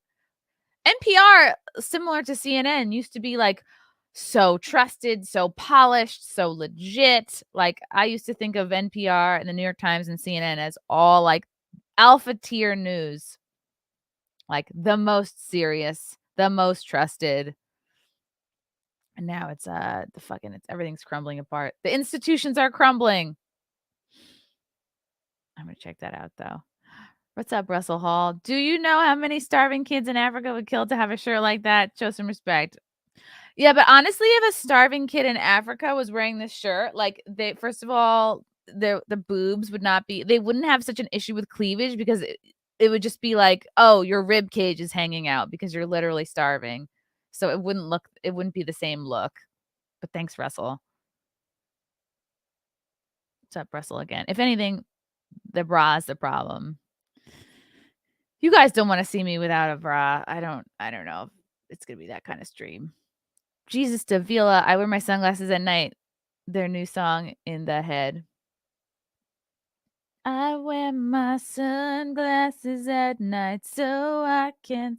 Speaker 1: NPR, similar to CNN, used to be like so trusted, so polished, so legit. Like I used to think of NPR and the New York Times and CNN as all like alpha tier news. Like the most serious, the most trusted. And now it's everything's crumbling apart. The institutions are crumbling. I'm gonna check that out though. What's up, Russell Hall? Do you know how many starving kids in Africa would kill to have a shirt like that? Show some respect. Yeah, but honestly, if a starving kid in Africa was wearing this shirt, like first of all, the boobs they wouldn't have such an issue with cleavage because it would just be like, oh, your rib cage is hanging out because you're literally starving. So it wouldn't be the same look. But thanks, Russell. What's up, Russell again? If anything, the bra is the problem. You guys don't want to see me without a bra. I don't know if it's gonna be that kind of stream. Jesus Davila, I wear my sunglasses at night. Their new song in the head. I wear my sunglasses at night so I can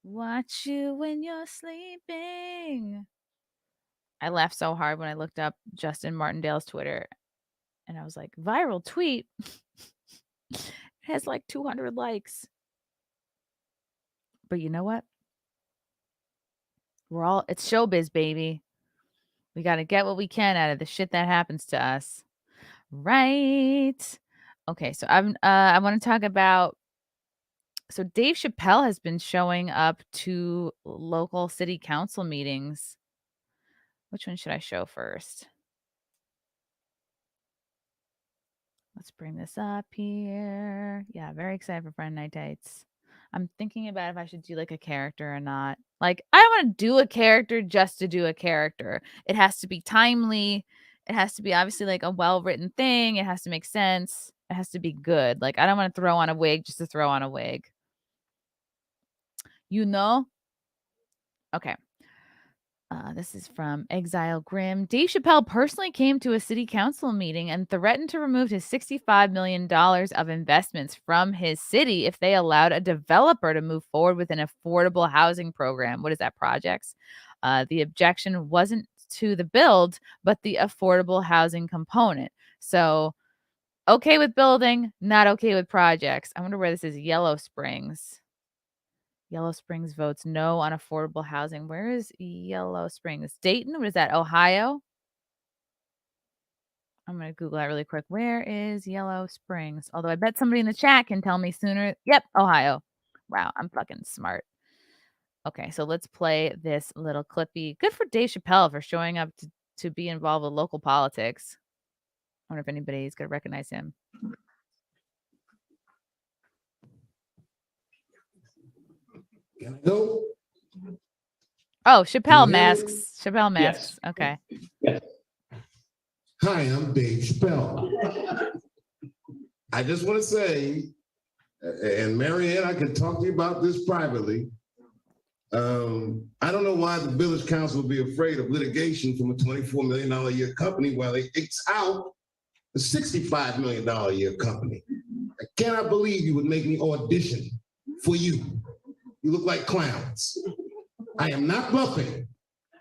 Speaker 1: watch you when you're sleeping. I laughed so hard when I looked up Justin Martindale's Twitter and I was like, viral tweet. It has like 200 likes. But you know what? It's showbiz, baby. We got to get what we can out of the shit that happens to us. Right. Okay, so I want to talk about so Dave Chappelle has been showing up to local city council meetings. Which one should I show first? Let's bring this up here. Yeah, very excited for Friday Night Tights. I'm thinking about if I should do like a character or not. Like, I don't want to do a character just to do a character. It has to be timely. It has to be obviously like a well-written thing. It has to make sense. It has to be good. Like, I don't want to throw on a wig just to throw on a wig. You know? Okay. This is from Exile Grim. Dave Chappelle personally came to a city council meeting and threatened to remove his $65 million of investments from his city if they allowed a developer to move forward with an affordable housing program. What is that, projects? The objection wasn't to the build, but the affordable housing component. So, okay with building, not okay with projects. I wonder where this is. Yellow Springs. Yellow Springs votes no on affordable housing. Where is Yellow Springs? Dayton? What is that? Ohio? I'm going to Google that really quick. Where is Yellow Springs? Although I bet somebody in the chat can tell me sooner. Yep, Ohio. Wow, I'm fucking smart. Okay, so let's play this little clippy. Good for Dave Chappelle for showing up to be involved with local politics. I wonder if anybody's going to recognize him.
Speaker 7: Can I go?
Speaker 1: Oh, Chappelle
Speaker 7: Can you hear me?
Speaker 1: masks. Chappelle masks.
Speaker 7: Yes.
Speaker 1: Okay.
Speaker 7: Yes. Hi, I'm Dave Chappelle. I just want to say, and Marianne, I can talk to you about this privately. I don't know why the village council would be afraid of litigation from a $24 million a year company while they X out a $65 million a year company. I cannot believe you would make me audition for you. You look like clowns. I am not bluffing.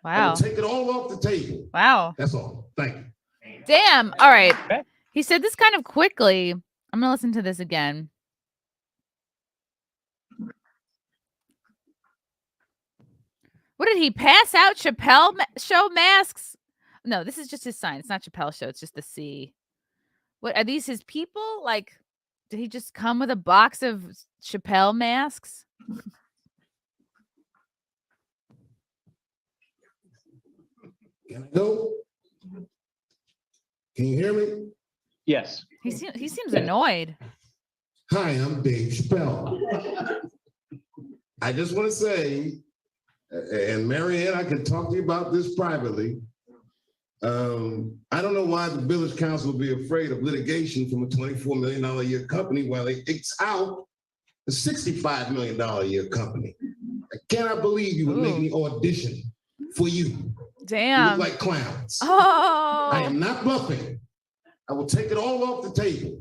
Speaker 7: I
Speaker 1: Wow.
Speaker 7: will take it all off the table.
Speaker 1: Wow.
Speaker 7: That's all. Thank you.
Speaker 1: Damn. All right. He said this kind of quickly. I'm going to listen to this again. What did he pass out? Chappelle show masks? No, this is just his sign. It's not Chappelle show. It's just the C. What are these his people? Like, did he just come with a box of Chappelle masks?
Speaker 7: Can I go? Can you hear me?
Speaker 8: Yes.
Speaker 1: He seems annoyed.
Speaker 7: Hi, I'm Dave Chappelle. I just want to say, and Marianne, I can talk to you about this privately. I don't know why the village council would be afraid of litigation from a $24 million a year company while they X out a $65 million a year company. I cannot believe you would make me audition for you.
Speaker 1: Damn.
Speaker 7: You look like clowns.
Speaker 1: Oh.
Speaker 7: I am not bluffing. I will take it all off the table.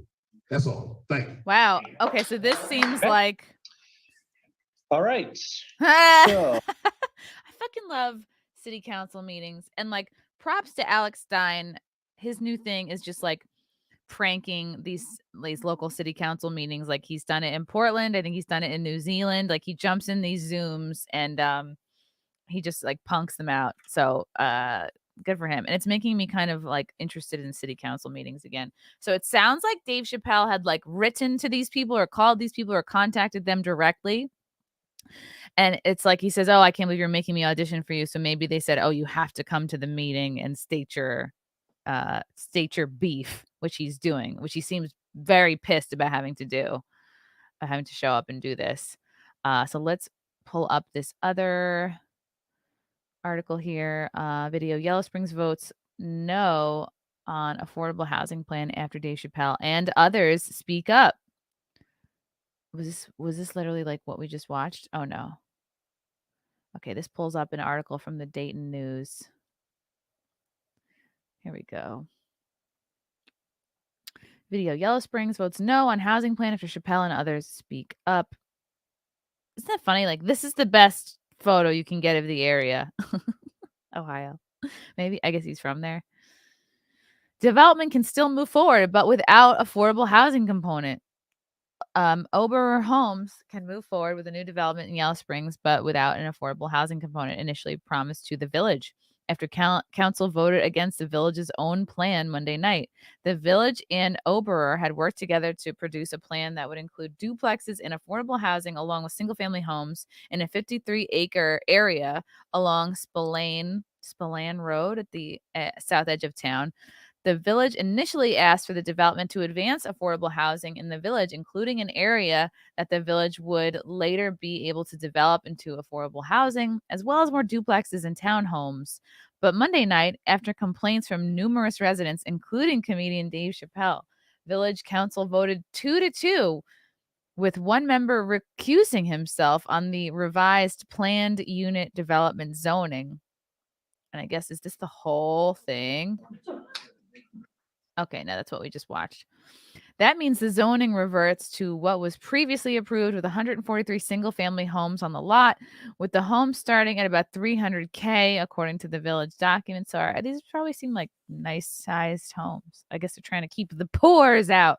Speaker 7: That's all. Thank you.
Speaker 1: Wow. Okay, so this seems like.
Speaker 8: All right. So.
Speaker 1: I fucking love city council meetings, and like, props to Alex Stein. His new thing is just like pranking these local city council meetings. Like, he's done it in Portland. I think he's done it in New Zealand. Like, he jumps in these Zooms and he just like punks them out. So good for him. And it's making me kind of like interested in city council meetings again. So it sounds like Dave Chappelle had like written to these people or called these people or contacted them directly. And it's like he says, oh, I can't believe you're making me audition for you. So maybe they said, oh, you have to come to the meeting and state your beef, which he's doing, which he seems very pissed about having to do, having to show up and do this. So let's pull up this other article here. Video: Yellow Springs votes no on affordable housing plan after Dave Chappelle and others speak up. Was this literally like what we just watched? Oh no. Okay, this pulls up an article from the Dayton News. Here we go. Video: Yellow Springs votes no on housing plan after Chappelle and others speak up. Isn't that funny? Like, this is the best photo you can get of the area. Ohio. Maybe. I guess he's from there. Development can still move forward, but without affordable housing component. Oberer Homes can move forward with a new development in Yellow Springs, but without an affordable housing component initially promised to the village. After council voted against the village's own plan Monday night, the village and Oberer had worked together to produce a plan that would include duplexes and affordable housing along with single-family homes in a 53-acre area along Spillane Road at the south edge of town. The village initially asked for the development to advance affordable housing in the village, including an area that the village would later be able to develop into affordable housing, as well as more duplexes and townhomes. But Monday night, after complaints from numerous residents, including comedian Dave Chappelle, village council voted 2-2, with one member recusing himself on the revised planned unit development zoning. And I guess, is this the whole thing? Okay, no, that's what we just watched. That means the zoning reverts to what was previously approved, with 143 single-family homes on the lot, with the homes starting at about $300K, according to the village documents. So these probably seem like nice-sized homes. I guess they're trying to keep the poors out.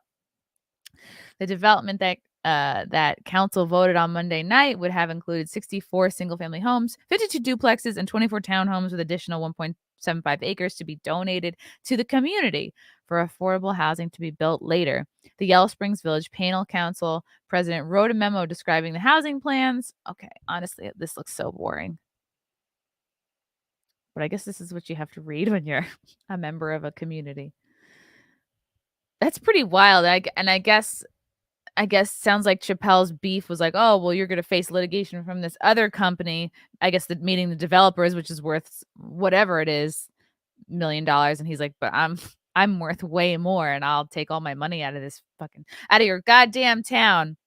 Speaker 1: The development that council voted on Monday night would have included 64 single-family homes, 52 duplexes, and 24 townhomes with additional 1.75 acres to be donated to the community for affordable housing to be built later. The Yellow Springs Village Panel Council president wrote a memo describing the housing plans. Okay, honestly, this looks so boring. But I guess this is what you have to read when you're a member of a community. That's pretty wild. I guess sounds like Chappelle's beef was like, oh, well, you're going to face litigation from this other company. I guess meaning the developers, which is worth whatever it is, $1 million. And he's like, but I'm worth way more, and I'll take all my money out of your goddamn town.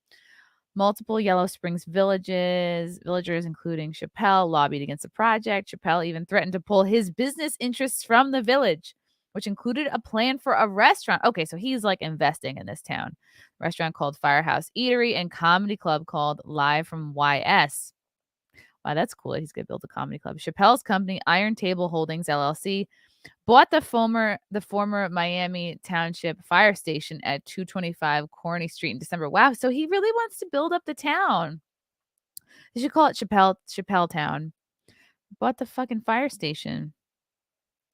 Speaker 1: Multiple Yellow Springs villagers, including Chappelle, lobbied against the project. Chappelle even threatened to pull his business interests from the village, which included a plan for a restaurant. Okay, so he's like investing in this town. A restaurant called Firehouse Eatery and comedy club called Live from YS. Wow, that's cool. He's going to build a comedy club. Chappelle's company, Iron Table Holdings, LLC, bought the former Miami Township fire station at 225 Corny Street in December. Wow, so he really wants to build up the town. They should call it Chappelle Town. Bought the fucking fire station.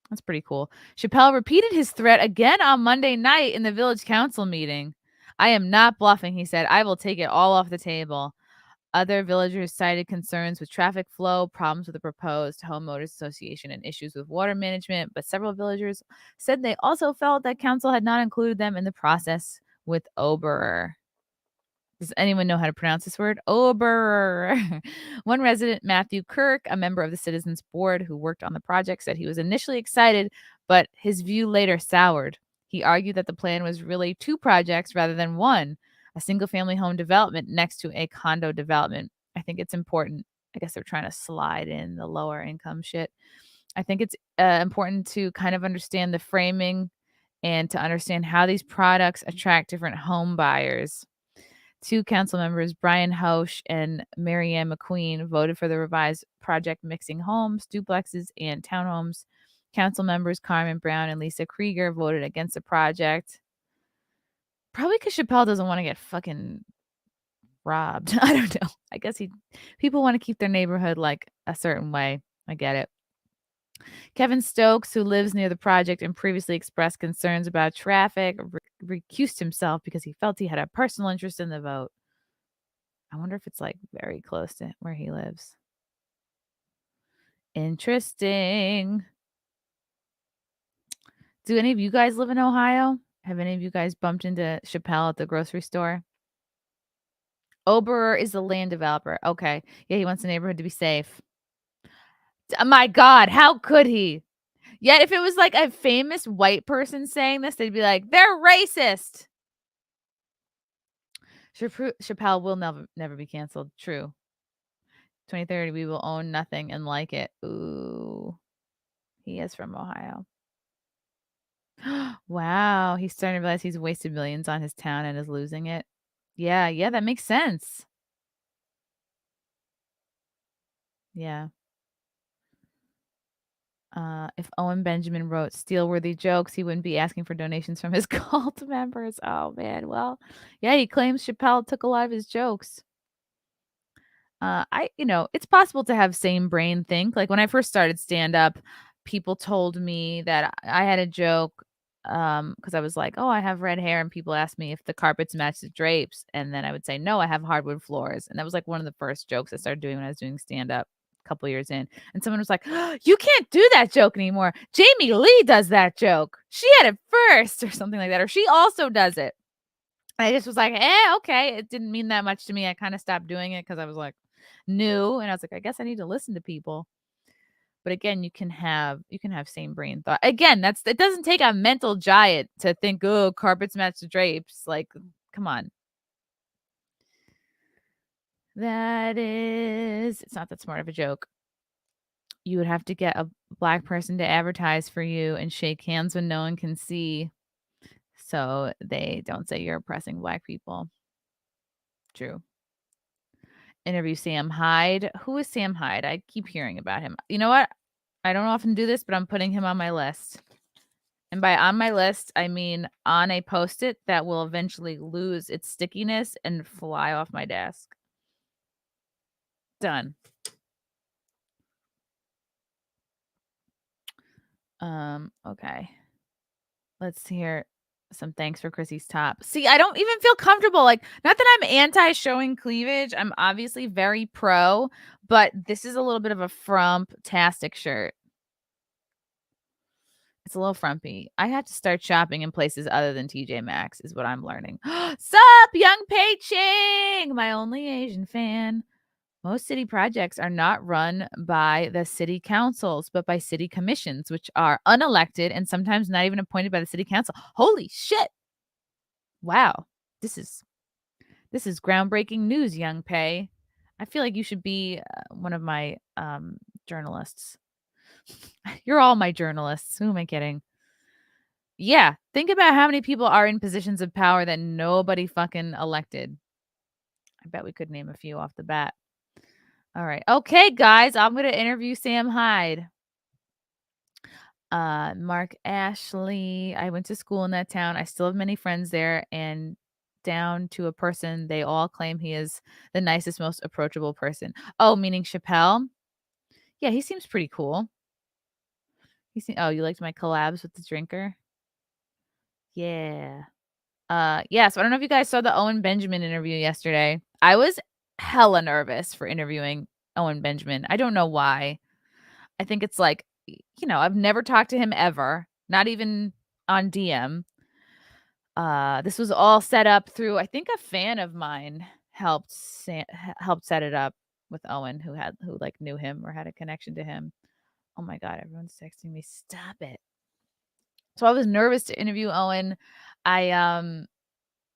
Speaker 1: That's pretty cool. Chappelle repeated his threat again on Monday night in the village council meeting. I am not bluffing, he said. I will take it all off the table. Other villagers cited concerns with traffic flow, problems with the proposed homeowners association, and issues with water management, but several villagers said they also felt that council had not included them in the process with Oberer. Does anyone know how to pronounce this word? Oberer. One resident, Matthew Kirk, a member of the Citizens Board who worked on the project, said he was initially excited, but his view later soured. He argued that the plan was really 2 projects rather than 1. A single-family home development next to a condo development. I think it's important. I guess they're trying to slide in the lower income shit. I think it's important to kind of understand the framing and to understand how these products attract different home buyers. 2 council members, Brian Hosch and Marianne McQueen, voted for the revised project mixing homes, duplexes, and townhomes. Council members Carmen Brown and Lisa Krieger voted against the project. Probably because Chappelle doesn't want to get fucking robbed. I don't know. I guess people want to keep their neighborhood like a certain way. I get it. Kevin Stokes, who lives near the project and previously expressed concerns about traffic, recused himself because he felt he had a personal interest in the vote. I wonder if it's like very close to where he lives. Interesting. Do any of you guys live in Ohio? Have any of you guys bumped into Chappelle at the grocery store? Oberer is the land developer. Okay. Yeah, he wants the neighborhood to be safe. Oh my God, how could he? Yet if it was like a famous white person saying this, they'd be like, they're racist. Chappelle will never be canceled. True. 2030, we will own nothing and like it. Ooh. He is from Ohio. Wow. He's starting to realize he's wasted millions on his town and is losing it. Yeah, that makes sense. Yeah. If Owen Benjamin wrote steel-worthy jokes, he wouldn't be asking for donations from his cult members. Oh, man. Well, yeah, he claims Chappelle took a lot of his jokes. It's possible to have same brain think. Like when I first started stand-up, people told me that I had a joke because I was like, oh, I have red hair, and people asked me if the carpets match the drapes, and then I would say, no, I have hardwood floors. And that was like one of the first jokes I started doing when I was doing stand-up. couple years in, and someone was like, oh, you can't do that joke anymore. Jamie Lee does that joke. She had it first or something like that. Or she also does it. And I just was like, okay. It didn't mean that much to me. I kind of stopped doing it because I was like new. And I was like, I guess I need to listen to people. But again, you can have same brain thought. Again, it doesn't take a mental giant to think, oh, carpets match the drapes. Like, come on. It's not that smart of a joke. You would have to get a black person to advertise for you and shake hands when no one can see, so they don't say you're oppressing black people. True. Interview Sam Hyde. Who is Sam Hyde? I keep hearing about him. You know what? I don't often do this, but I'm putting him on my list. And by on my list, I mean on a Post-it that will eventually lose its stickiness and fly off my desk. Done. Okay. Let's hear some thanks for Chrissie's top. See, I don't even feel comfortable. Like, not that I'm anti-showing cleavage. I'm obviously very pro, but this is a little bit of a frump-tastic shirt. It's a little frumpy. I have to start shopping in places other than TJ Maxx is what I'm learning. Sup, Young Pei Ching, my only Asian fan. Most city projects are not run by the city councils, but by city commissions, which are unelected and sometimes not even appointed by the city council. Holy shit. Wow. This is groundbreaking news, Young Pei. I feel like you should be one of my journalists. You're all my journalists. Who am I kidding? Yeah. Think about how many people are in positions of power that nobody fucking elected. I bet we could name a few off the bat. All right. Okay, guys, I'm going to interview Sam Hyde. Mark Ashley. I went to school in that town. I still have many friends there, and down to a person, they all claim he is the nicest, most approachable person. Oh, meaning Chappelle? Yeah, he seems pretty cool. Oh, you liked my collabs with the drinker? Yeah. Yeah, so I don't know if you guys saw the Owen Benjamin interview yesterday. I was hella nervous for interviewing Owen Benjamin. I don't know why. I think it's like, I've never talked to him ever, not even on DM. This was all set up through, I think a fan of mine helped set it up with Owen, who like knew him or had a connection to him. Oh my God, everyone's texting me. Stop it. So I was nervous to interview Owen.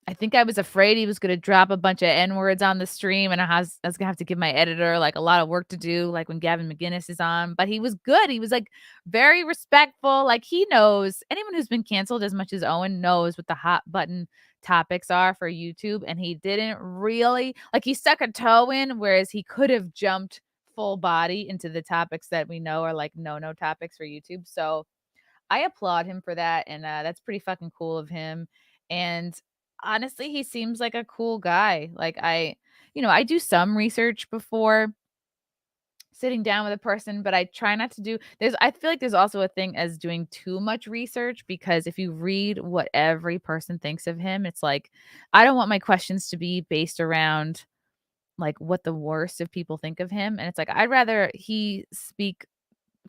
Speaker 1: I think I was afraid he was going to drop a bunch of N-words on the stream, and I was going to have to give my editor like a lot of work to do, like when Gavin McGinnis is on. But he was good. He was like very respectful. Like, he knows, anyone who's been canceled as much as Owen knows what the hot button topics are for YouTube. And he didn't really, like, he stuck a toe in, whereas he could have jumped full body into the topics that we know are like no topics for YouTube. So I applaud him for that. And that's pretty fucking cool of him. And honestly, he seems like a cool guy. Like, I do some research before sitting down with a person, but I try not to do I feel like there's also a thing as doing too much research, because if you read what every person thinks of him, it's like, I don't want my questions to be based around like what the worst of people think of him. And it's like, I'd rather he speak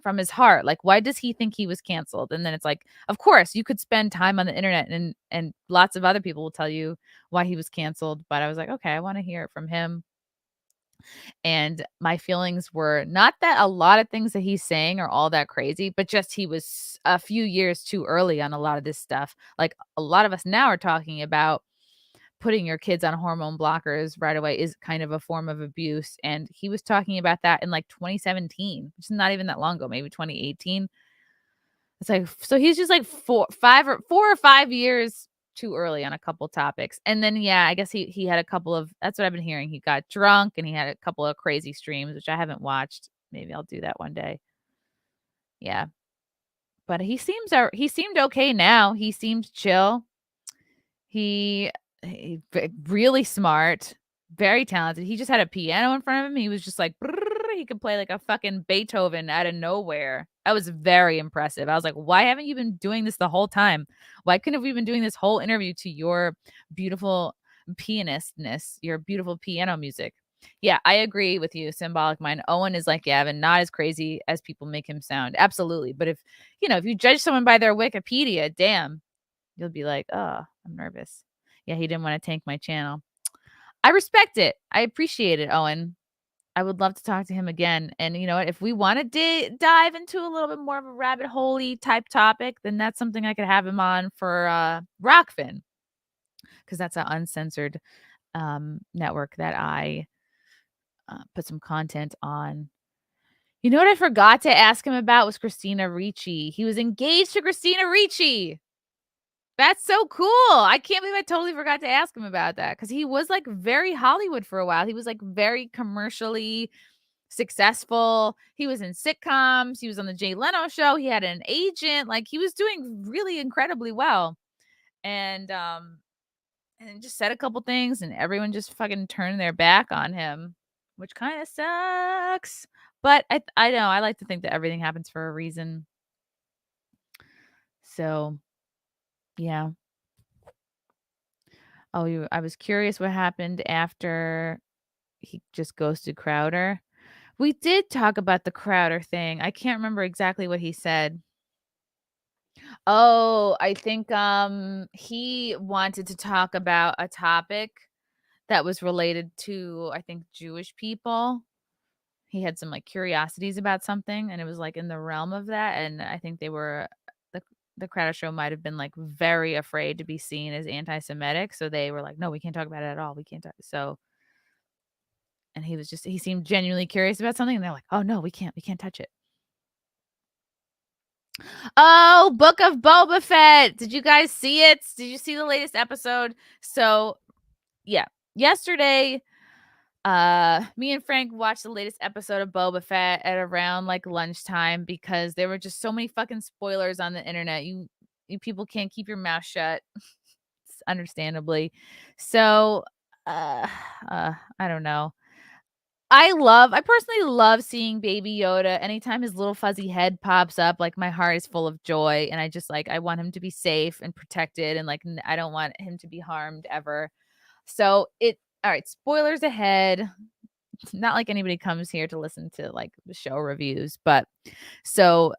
Speaker 1: from his heart. Like, why does he think he was canceled? And then it's like, of course, you could spend time on the internet and lots of other people will tell you why he was canceled. But I was like, okay, I want to hear it from him. And my feelings were not that a lot of things that he's saying are all that crazy, but just he was a few years too early on a lot of this stuff. Like, a lot of us now are talking about putting your kids on hormone blockers right away is kind of a form of abuse. And he was talking about that in like 2017, which is not even that long ago, maybe 2018. It's like, so he's just like 4 or 5 years too early on a couple topics. And then, yeah, I guess he had a couple of, that's what I've been hearing. He got drunk and he had a couple of crazy streams, which I haven't watched. Maybe I'll do that one day. Yeah. But he seemed okay now. He seemed chill. He really smart, very talented. He just had a piano in front of him. He was just like, he could play like a fucking Beethoven out of nowhere. That was very impressive. I was like, why haven't you been doing this the whole time? Why couldn't we been doing this whole interview to your beautiful pianistness, your beautiful piano music? Yeah, I agree with you, Symbolic Mind. Owen is like Gavin, not as crazy as people make him sound. Absolutely. But if you judge someone by their Wikipedia, damn, you'll be like, oh, I'm nervous. Yeah, he didn't want to tank my channel. I respect it. I appreciate it, Owen. I would love to talk to him again. And you know what? If we want to dive into a little bit more of a rabbit hole-y type topic, then that's something I could have him on for Rockfin, because that's an uncensored network that I put some content on. You know what I forgot to ask him about was Christina Ricci. He was engaged to Christina Ricci. That's so cool. I can't believe I totally forgot to ask him about that, because he was like very Hollywood for a while. He was like very commercially successful. He was in sitcoms. He was on the Jay Leno show. He had an agent. Like, he was doing really incredibly well. And just said a couple things, and everyone just fucking turned their back on him, which kind of sucks. But I know, I like to think that everything happens for a reason. So, yeah. Oh, I was curious what happened after he just ghosted Crowder. We did talk about the Crowder thing. I can't remember exactly what he said. Oh, I think he wanted to talk about a topic that was related to, I think, Jewish people. He had some like curiosities about something, and it was like in the realm of that. And I think the Crowder show might have been like very afraid to be seen as anti-Semitic, so they were like, "No, we can't talk about it at all. We can't talk." So, and he seemed genuinely curious about something, and they're like, "Oh no, we can't touch it." Oh, Book of Boba Fett. Did you guys see it? Did you see the latest episode? So, yeah, yesterday, me and Frank watched the latest episode of Boba Fett at around like lunchtime, because there were just so many fucking spoilers on the internet. You people can't keep your mouth shut, understandably. So, I don't know. I personally love seeing Baby Yoda. Anytime his little fuzzy head pops up, like, my heart is full of joy, and I want him to be safe and protected, and like I don't want him to be harmed ever. So all right, spoilers ahead. It's not like anybody comes here to listen to like the show reviews, but so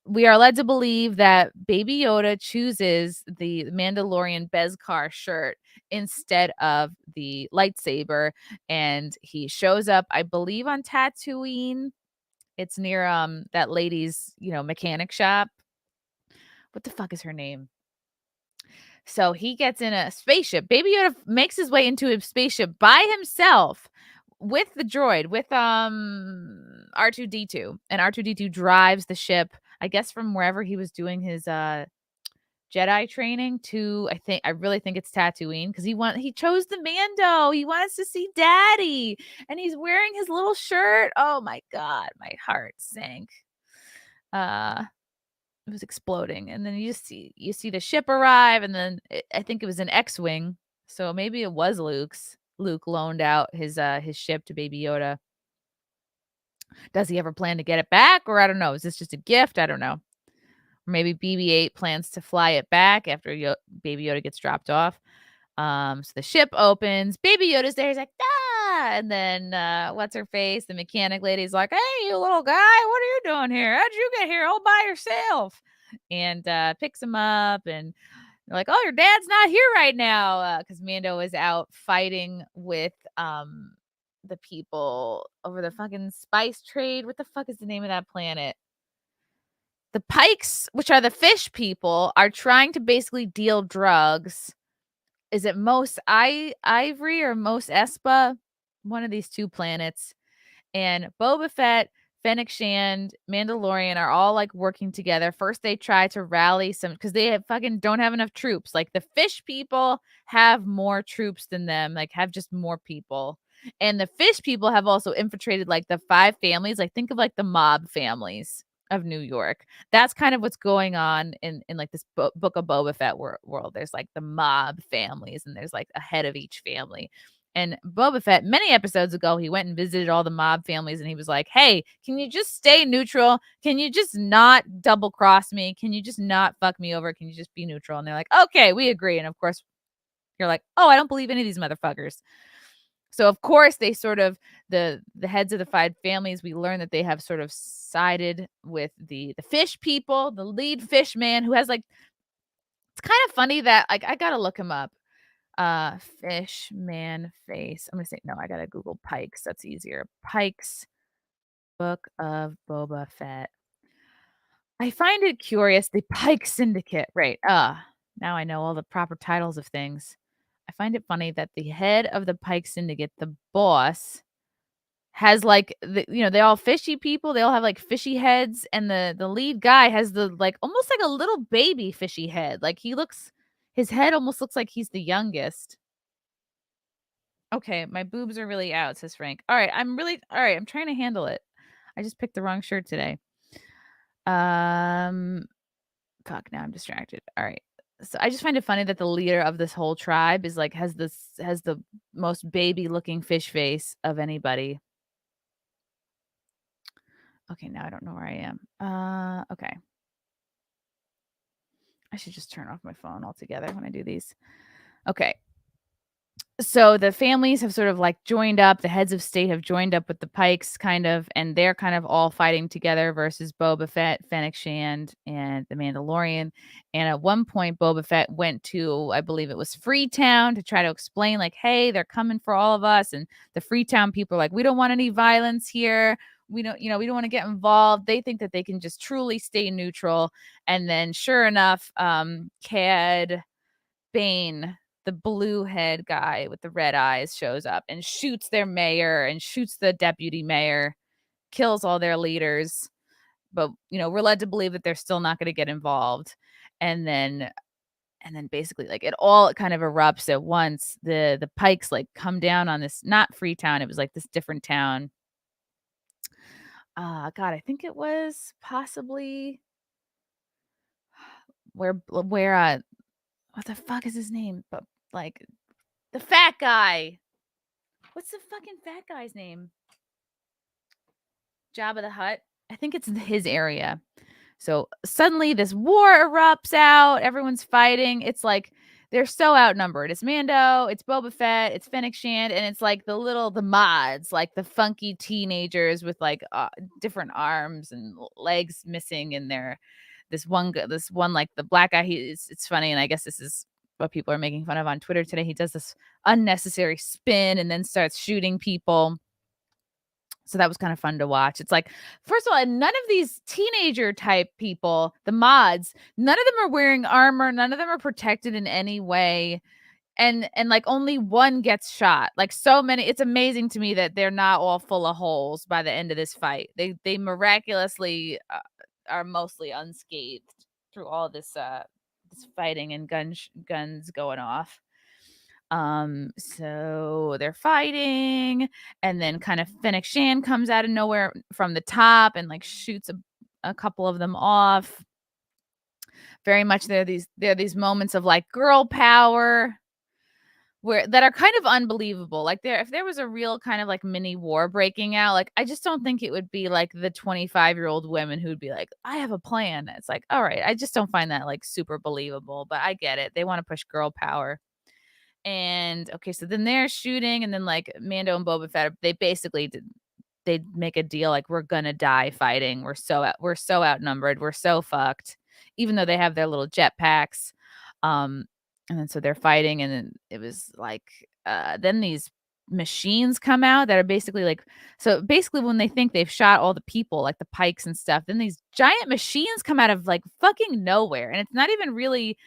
Speaker 1: we are led to believe that Baby Yoda chooses the Mandalorian Beskar shirt instead of the lightsaber, and he shows up, I believe, on Tatooine. It's near that lady's, mechanic shop. What the fuck is her name? So he gets in a spaceship. Baby Yoda makes his way into a spaceship by himself with the droid, with R2-D2, and R2-D2 drives the ship, I guess, from wherever he was doing his Jedi training to, I really think it's Tatooine, because he chose the Mando. He wants to see Daddy, and he's wearing his little shirt. Oh my god, my heart sank. It was exploding, and then you see the ship arrive, and then I think it was an X-wing, so maybe it was Luke's. Luke loaned out his ship to Baby Yoda. Does he ever plan to get it back, or I don't know? Is this just a gift? I don't know. Or maybe BB-8 plans to fly it back after Baby Yoda gets dropped off. So the ship opens. Baby Yoda's there. He's like, ah! And then what's her face? The mechanic lady's like, hey, you little guy, what are you doing here? How'd you get here all by yourself? And picks him up, and they're like, oh, your dad's not here right now, because Mando is out fighting with the people over the fucking spice trade. What the fuck is the name of that planet? The Pikes, which are the fish people, are trying to basically deal drugs. Is it Mos Ivory or Mos Espa? One of these two planets. And Boba Fett, Fennec Shand, Mandalorian are all like working together. First, they try to rally some, because they don't have enough troops. Like, the fish people have more troops than them, like have just more people. And the fish people have also infiltrated like the 5 families. Like, think of like the mob families of New York. That's kind of what's going on in like this Book of Boba Fett world. There's like the mob families, and there's like a head of each family. And Boba Fett, many episodes ago, he went and visited all the mob families, and he was like, hey, can you just stay neutral? Can you just not double cross me? Can you just not fuck me over? Can you just be neutral? And they're like, okay, we agree. And of course, you're like, oh, I don't believe any of these motherfuckers. So of course they sort of the heads of the 5 families, we learn that they have sort of sided with the fish people, the lead fish man who has like, it's kind of funny that like I gotta look him up. Fish man face. I'm gonna say no, I gotta Google Pikes. That's easier. Pikes Book of Boba Fett. I find it curious, the Pike Syndicate, right? Now I know all the proper titles of things. I find it funny that the head of the Pike Syndicate, the boss, has like they all fishy people. They all have like fishy heads, and the lead guy has the like almost like a little baby fishy head. Like his head almost looks like he's the youngest. Okay, my boobs are really out, says Frank. All right, I'm trying to handle it. I just picked the wrong shirt today. Fuck, now I'm distracted. All right. So I just find it funny that the leader of this whole tribe is like has the most baby looking fish face of anybody. Okay, now I don't know where I am. Okay. I should just turn off my phone altogether when I do these. Okay. So the families have sort of like joined up, the heads of state have joined up with the Pikes kind of, and they're kind of all fighting together versus Boba Fett, Fennec Shand, and the Mandalorian. And at one point, Boba Fett went to, I believe it was Freetown, to try to explain like, hey, they're coming for all of us. And the Freetown people are like, we don't want any violence here. We don't want to get involved. They think that they can just truly stay neutral. And then sure enough, Cad Bane, the blue head guy with the red eyes, shows up and shoots their mayor and shoots the deputy mayor, kills all their leaders. But, we're led to believe that they're still not going to get involved. And then basically like it all kind of erupts at once. The Pikes like come down on this, not Freetown. It was like this different town. God, I think it was possibly where what the fuck is his name? But like the fat guy. What's the fucking fat guy's name? Jabba the Hutt. I think it's his area. So suddenly this war erupts out. Everyone's fighting. It's like they're so outnumbered. It's Mando, it's Boba Fett, it's Fennec Shand, and it's like the mods, like the funky teenagers with like different arms and legs missing in their this one like the black guy. It's funny, and I guess this is what people are making fun of on Twitter today. He does this unnecessary spin and then starts shooting people. So that was kind of fun to watch. It's like, first of all, none of these teenager type people, the mods, none of them are wearing armor. None of them are protected in any way. And like only one gets shot. Like so many, it's amazing to me that they're not all full of holes by the end of this fight. They miraculously are mostly unscathed through all this fighting and guns going off. So they're fighting, and then kind of Fennec Shand comes out of nowhere from the top and like shoots a couple of them off. Very much there are these moments of like girl power that are kind of unbelievable. Like if there was a real kind of like mini war breaking out, like I just don't think it would be like the 25-year-old women who'd be like, I have a plan. It's like, all right, I just don't find that like super believable, but I get it. They want to push girl power. And okay, so then they're shooting, and then like Mando and Boba Fett, they basically they make a deal like we're gonna die fighting. We're so outnumbered. We're so fucked. Even though they have their little jetpacks, and then so they're fighting, and then it was like then these machines come out that are basically like when they think they've shot all the people, like the Pikes and stuff, then these giant machines come out of like fucking nowhere, and it's not even really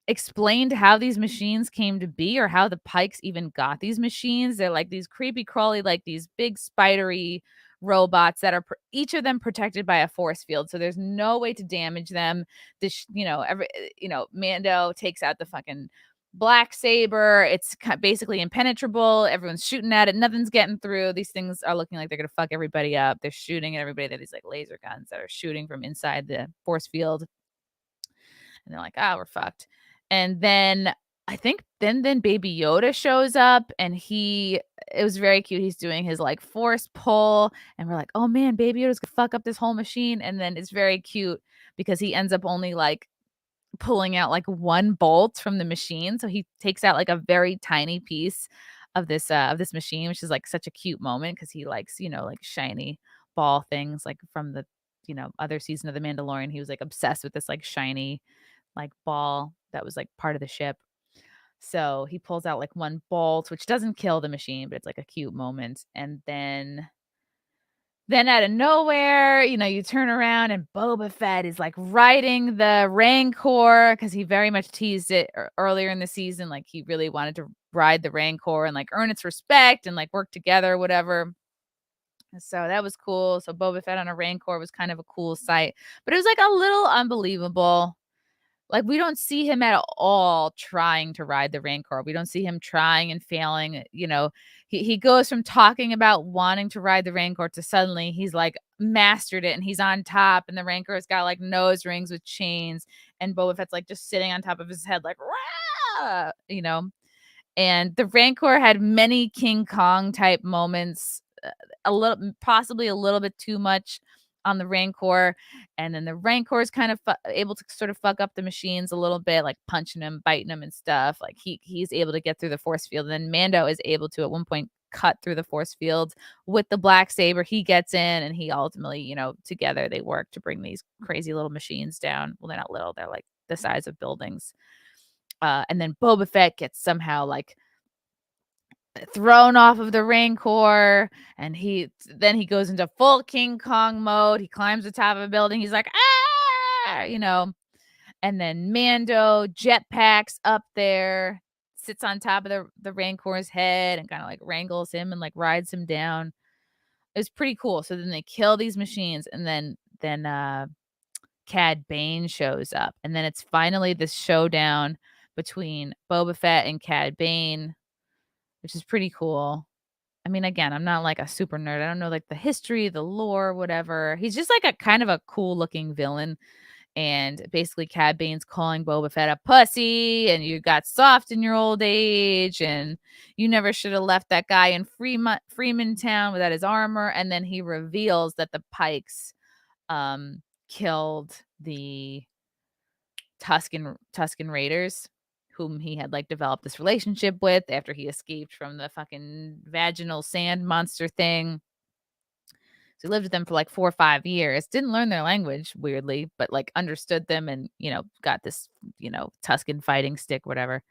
Speaker 1: explained how these machines came to be or how the Pikes even got these machines. They're like these creepy crawly, like these big spidery robots that are each of them protected by a force field, so there's no way to damage them. This Mando takes out the fucking black saber. It's basically impenetrable. Everyone's shooting at it, nothing's getting through. These things are looking like they're gonna fuck everybody up. They're shooting at everybody. They're these like laser guns that are shooting from inside the force field, and they're like, we're fucked. And then I think then Baby Yoda shows up, and it was very cute. He's doing his like force pull, and we're like, oh man, Baby Yoda's gonna fuck up this whole machine. And then it's very cute because he ends up only like pulling out like one bolt from the machine. So he takes out like a very tiny piece of this machine, which is like such a cute moment because he likes, like shiny ball things, like from the, other season of The Mandalorian. He was like obsessed with this like shiny like ball that was like part of the ship. So he pulls out like one bolt, which doesn't kill the machine, but it's like a cute moment. And then out of nowhere, you turn around and Boba Fett is like riding the Rancor because he very much teased it earlier in the season. Like he really wanted to ride the Rancor and like earn its respect and like work together, whatever. So that was cool. So Boba Fett on a Rancor was kind of a cool sight, but it was like a little unbelievable. Like, we don't see him at all trying to ride the Rancor. We don't see him trying and failing. He goes from talking about wanting to ride the Rancor to suddenly he's like mastered it and he's on top, and the Rancor's got like nose rings with chains, and Boba Fett's like just sitting on top of his head like, rah! And the Rancor had many King Kong type moments, possibly a little bit too much on the Rancor, and then the Rancor is kind of able to sort of fuck up the machines a little bit, like punching him, biting him, and stuff. Like he's able to get through the force field, and then Mando is able to at one point cut through the force field with the black saber. He gets in, and he ultimately, together they work to bring these crazy little machines down. Well, they're not little; they're like the size of buildings. And then Boba Fett gets somehow like thrown off of the Rancor, and he goes into full King Kong mode. He climbs the top of a building. He's like, and then Mando jetpacks up there, sits on top of the Rancor's head and kind of like wrangles him and like rides him down. It was pretty cool. So then they kill these machines, and then Cad Bane shows up, and then it's finally this showdown between Boba Fett and Cad Bane, which is pretty cool. I mean, again, I'm not like a super nerd. I don't know like the history, the lore, whatever. He's just like a kind of a cool looking villain. And basically Cad Bane's calling Boba Fett a pussy, and you got soft in your old age, and you never should have left that guy in Freemantown without his armor. And then he reveals that the Pikes killed the Tusken Raiders, whom he had like developed this relationship with after he escaped from the fucking vaginal sand monster thing. So he lived with them for like 4 or 5 years, didn't learn their language weirdly, but like understood them, and, got this, Tusken fighting stick, whatever.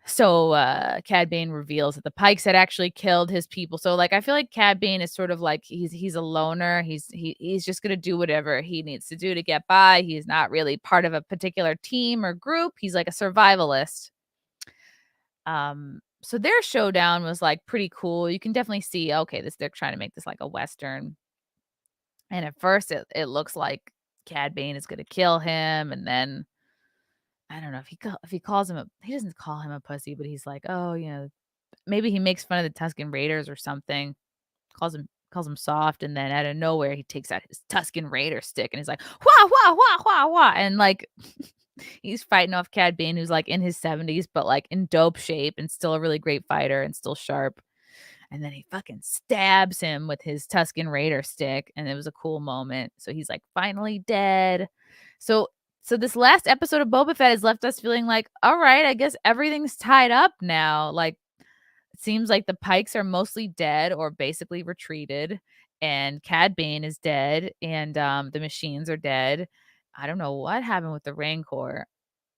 Speaker 1: So Cad Bane reveals that the Pikes had actually killed his people. So like I feel like Cad Bane is sort of like he's a loner. He's just gonna do whatever he needs to do to get by. He's not really part of a particular team or group. He's like a survivalist. So their showdown was like pretty cool. You can definitely see, okay, they're trying to make this like a Western. And at first it looks like Cad Bane is gonna kill him, and then I don't know if he calls him he doesn't call him a pussy, but he's like, oh, maybe he makes fun of the Tusken Raiders or something, calls him soft, and then out of nowhere he takes out his Tusken Raider stick and he's like, wah, wah, wah, wah, wah, and like he's fighting off Cad Bane, who's like in his 70s, but like in dope shape and still a really great fighter and still sharp. And then he fucking stabs him with his Tusken Raider stick, and it was a cool moment. So he's like finally dead. So this last episode of Boba Fett has left us feeling like, all right, I guess everything's tied up now. Like, it seems like the Pikes are mostly dead or basically retreated, and Cad Bane is dead, and the machines are dead. I don't know what happened with the Rancor.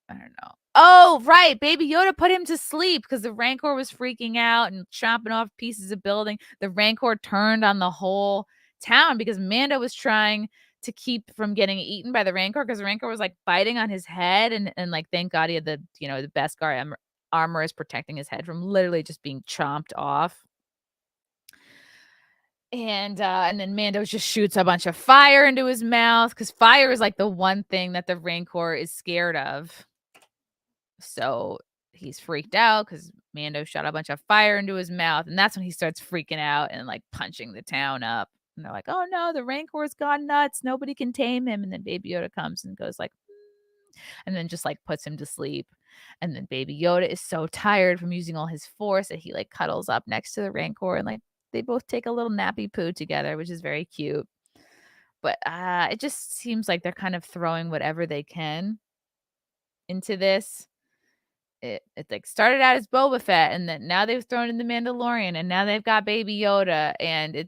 Speaker 1: I don't know. Oh, right. Baby Yoda put him to sleep because the Rancor was freaking out and chomping off pieces of building. The Rancor turned on the whole town because Mando was trying to keep from getting eaten by the Rancor because the Rancor was like biting on his head, and like thank God he had the Beskar armor is protecting his head from literally just being chomped off. And then Mando just shoots a bunch of fire into his mouth because fire is like the one thing that the Rancor is scared of. So he's freaked out because Mando shot a bunch of fire into his mouth, and that's when he starts freaking out and like punching the town up. And they're like, oh no, the Rancor's gone nuts. Nobody can tame him. And then Baby Yoda comes and goes like, and then just like puts him to sleep. And then Baby Yoda is so tired from using all his force that he like cuddles up next to the Rancor, and like they both take a little nappy poo together, which is very cute. But it just seems like they're kind of throwing whatever they can into this. it like started out as Boba Fett, and then now they've thrown in the Mandalorian, and now they've got Baby Yoda, and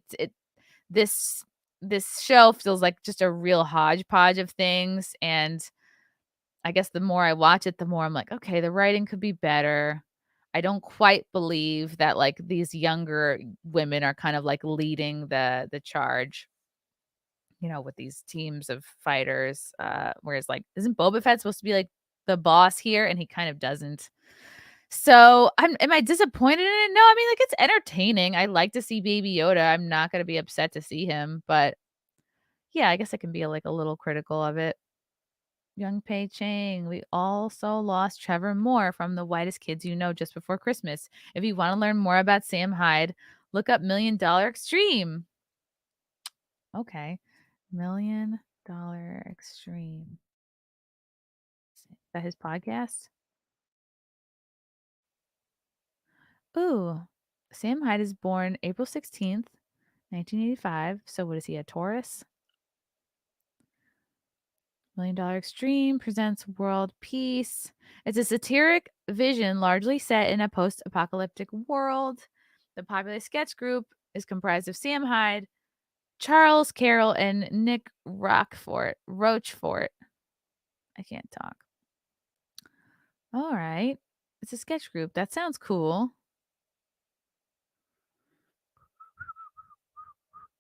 Speaker 1: this show feels like just a real hodgepodge of things. And I guess the more I watch it, the more I'm like, okay, the writing could be better. I don't quite believe that like these younger women are kind of like leading the charge, with these teams of fighters. Whereas like, isn't Boba Fett supposed to be like the boss here? And he kind of doesn't. So am I disappointed in it? No, I mean, like, it's entertaining. I like to see Baby Yoda. I'm not going to be upset to see him, but yeah, I guess I can be like a little critical of it. Young Pei Chang. We also lost Trevor Moore from The Whitest Kids You Know just before Christmas. If you want to learn more about Sam Hyde, look up $1 Million Extreme. Okay. $1 Million Extreme. Is that his podcast? Ooh. Sam Hyde is born April 16th, 1985. So what is he, a Taurus? $1 Million Extreme presents world peace. It's a satiric vision largely set in a post-apocalyptic world. The popular sketch group is comprised of Sam Hyde, Charles Carroll, and Nick Rochfort. I can't talk. All right. It's a sketch group. That sounds cool.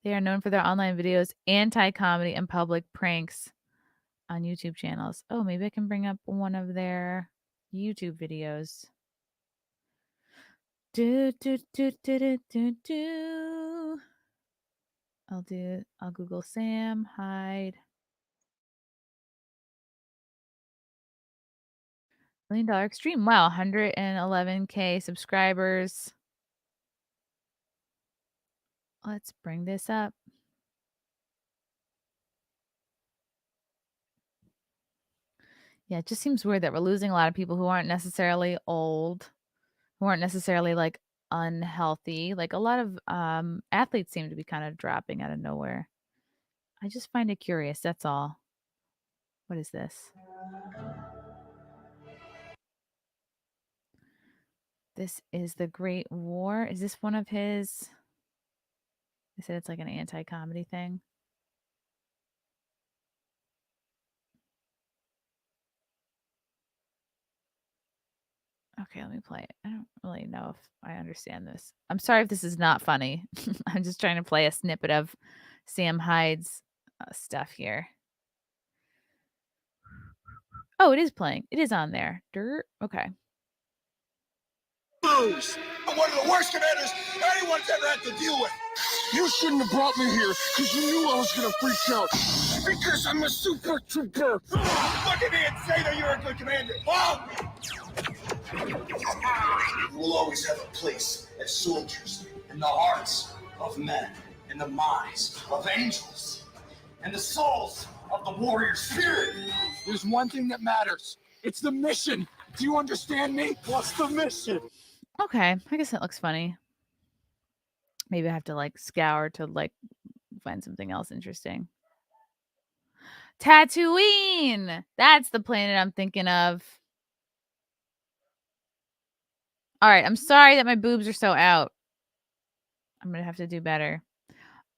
Speaker 1: They are known for their online videos, anti-comedy, and public pranks on YouTube channels. Oh, maybe I can bring up one of their YouTube videos. I'll Google Sam Hyde. $1 Million Extreme. Wow, 111K subscribers. Let's bring this up. Yeah, it just seems weird that we're losing a lot of people who aren't necessarily old, who aren't necessarily like unhealthy. Like a lot of athletes seem to be kind of dropping out of nowhere. I just find it curious. That's all. What is this? This is The Great War. Is this one of his? They said it's like an anti-comedy thing. Okay, let me play it. I don't really know if I understand this. I'm sorry if this is not funny. I'm just trying to play a snippet of Sam Hyde's stuff here. Oh, it is playing. It is on there. Dirt. Okay.
Speaker 9: I'm one of the worst commanders anyone's ever had to deal with. You shouldn't have brought me here because you knew I was going to freak out. Because I'm a super trooper. Look at me and say that you're a good commander. Oh! We'll always have a place as soldiers in the hearts of men, in the minds of angels, and the souls of the warrior spirit. There's one thing that matters. It's the mission. Do you understand me? What's the mission?
Speaker 1: Okay, I guess that looks funny. Maybe I have to like scour to like find something else interesting. Tatooine! That's the planet I'm thinking of. All right, I'm sorry that my boobs are so out. I'm going to have to do better.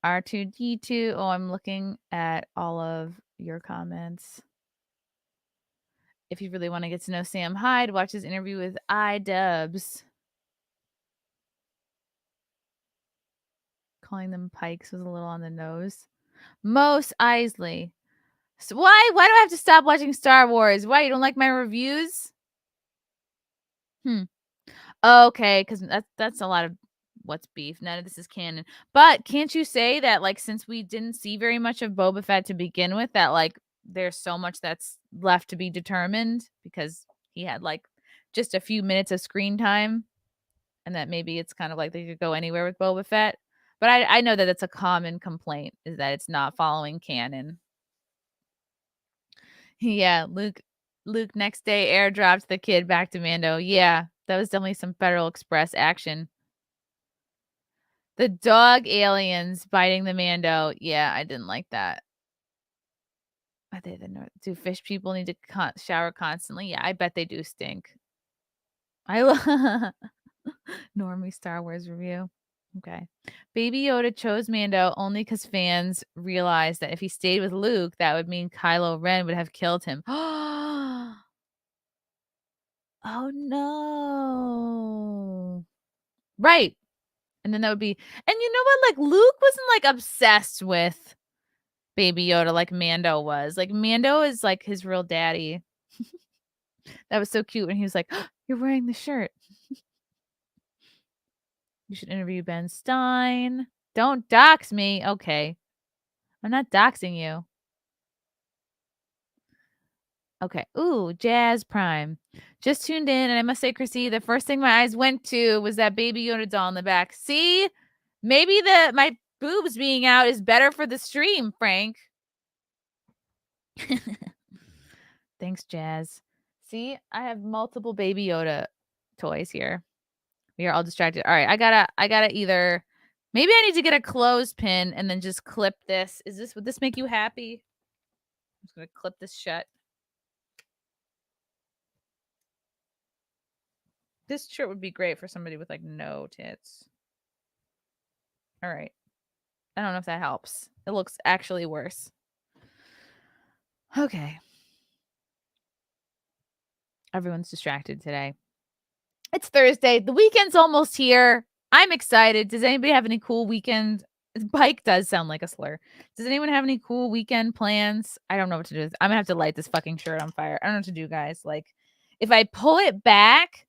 Speaker 1: R2D2. Oh, I'm looking at all of your comments. If you really want to get to know Sam Hyde, watch his interview with iDubbbz. Calling them pikes was a little on the nose. Mos Eisley. So why do I have to stop watching Star Wars? Why, you don't like my reviews? Okay, because that's a lot of what's beef. None of this is canon. But can't you say that, like, since we didn't see very much of Boba Fett to begin with, that, like, there's so much that's left to be determined because he had, like, just a few minutes of screen time, and that maybe it's kind of like they could go anywhere with Boba Fett. But I know that it's a common complaint, is that it's not following canon. Yeah, Luke next day airdropped the kid back to Mando. Yeah, that was definitely some Federal Express action. The dog aliens biting the Mando. Yeah, I didn't like that. Are they the North? Do fish people need to shower constantly? Yeah, I bet they do stink. I love Normie Star Wars review. Okay. Baby Yoda chose Mando only because fans realized that if he stayed with Luke, that would mean Kylo Ren would have killed him. Oh no. Right. And then that would be, and you know what? Like Luke wasn't like obsessed with Baby Yoda like Mando was. Like Mando is like his real daddy. That was so cute when he was like, oh, "You're wearing the shirt." You should interview Ben Stein. Don't dox me. Okay. I'm not doxing you. Okay. Ooh, Jazz Prime. Just tuned in, and I must say, Chrissy, the first thing my eyes went to was that Baby Yoda doll in the back. See? Maybe my boobs being out is better for the stream, Frank. Thanks, Jazz. See, I have multiple Baby Yoda toys here. We are all distracted. All right, I gotta either maybe I need to get a clothespin and then just clip this. Would this make you happy? I'm just gonna clip this shut. This shirt would be great for somebody with like no tits. All right. I don't know if that helps. It looks actually worse. Okay. Everyone's distracted today. It's Thursday. The weekend's almost here. I'm excited. Does anybody have any cool weekend? Bike does sound like a slur. Does anyone have any cool weekend plans? I don't know what to do. I'm gonna have to light this fucking shirt on fire. I don't know what to do, guys. Like, if I pull it back,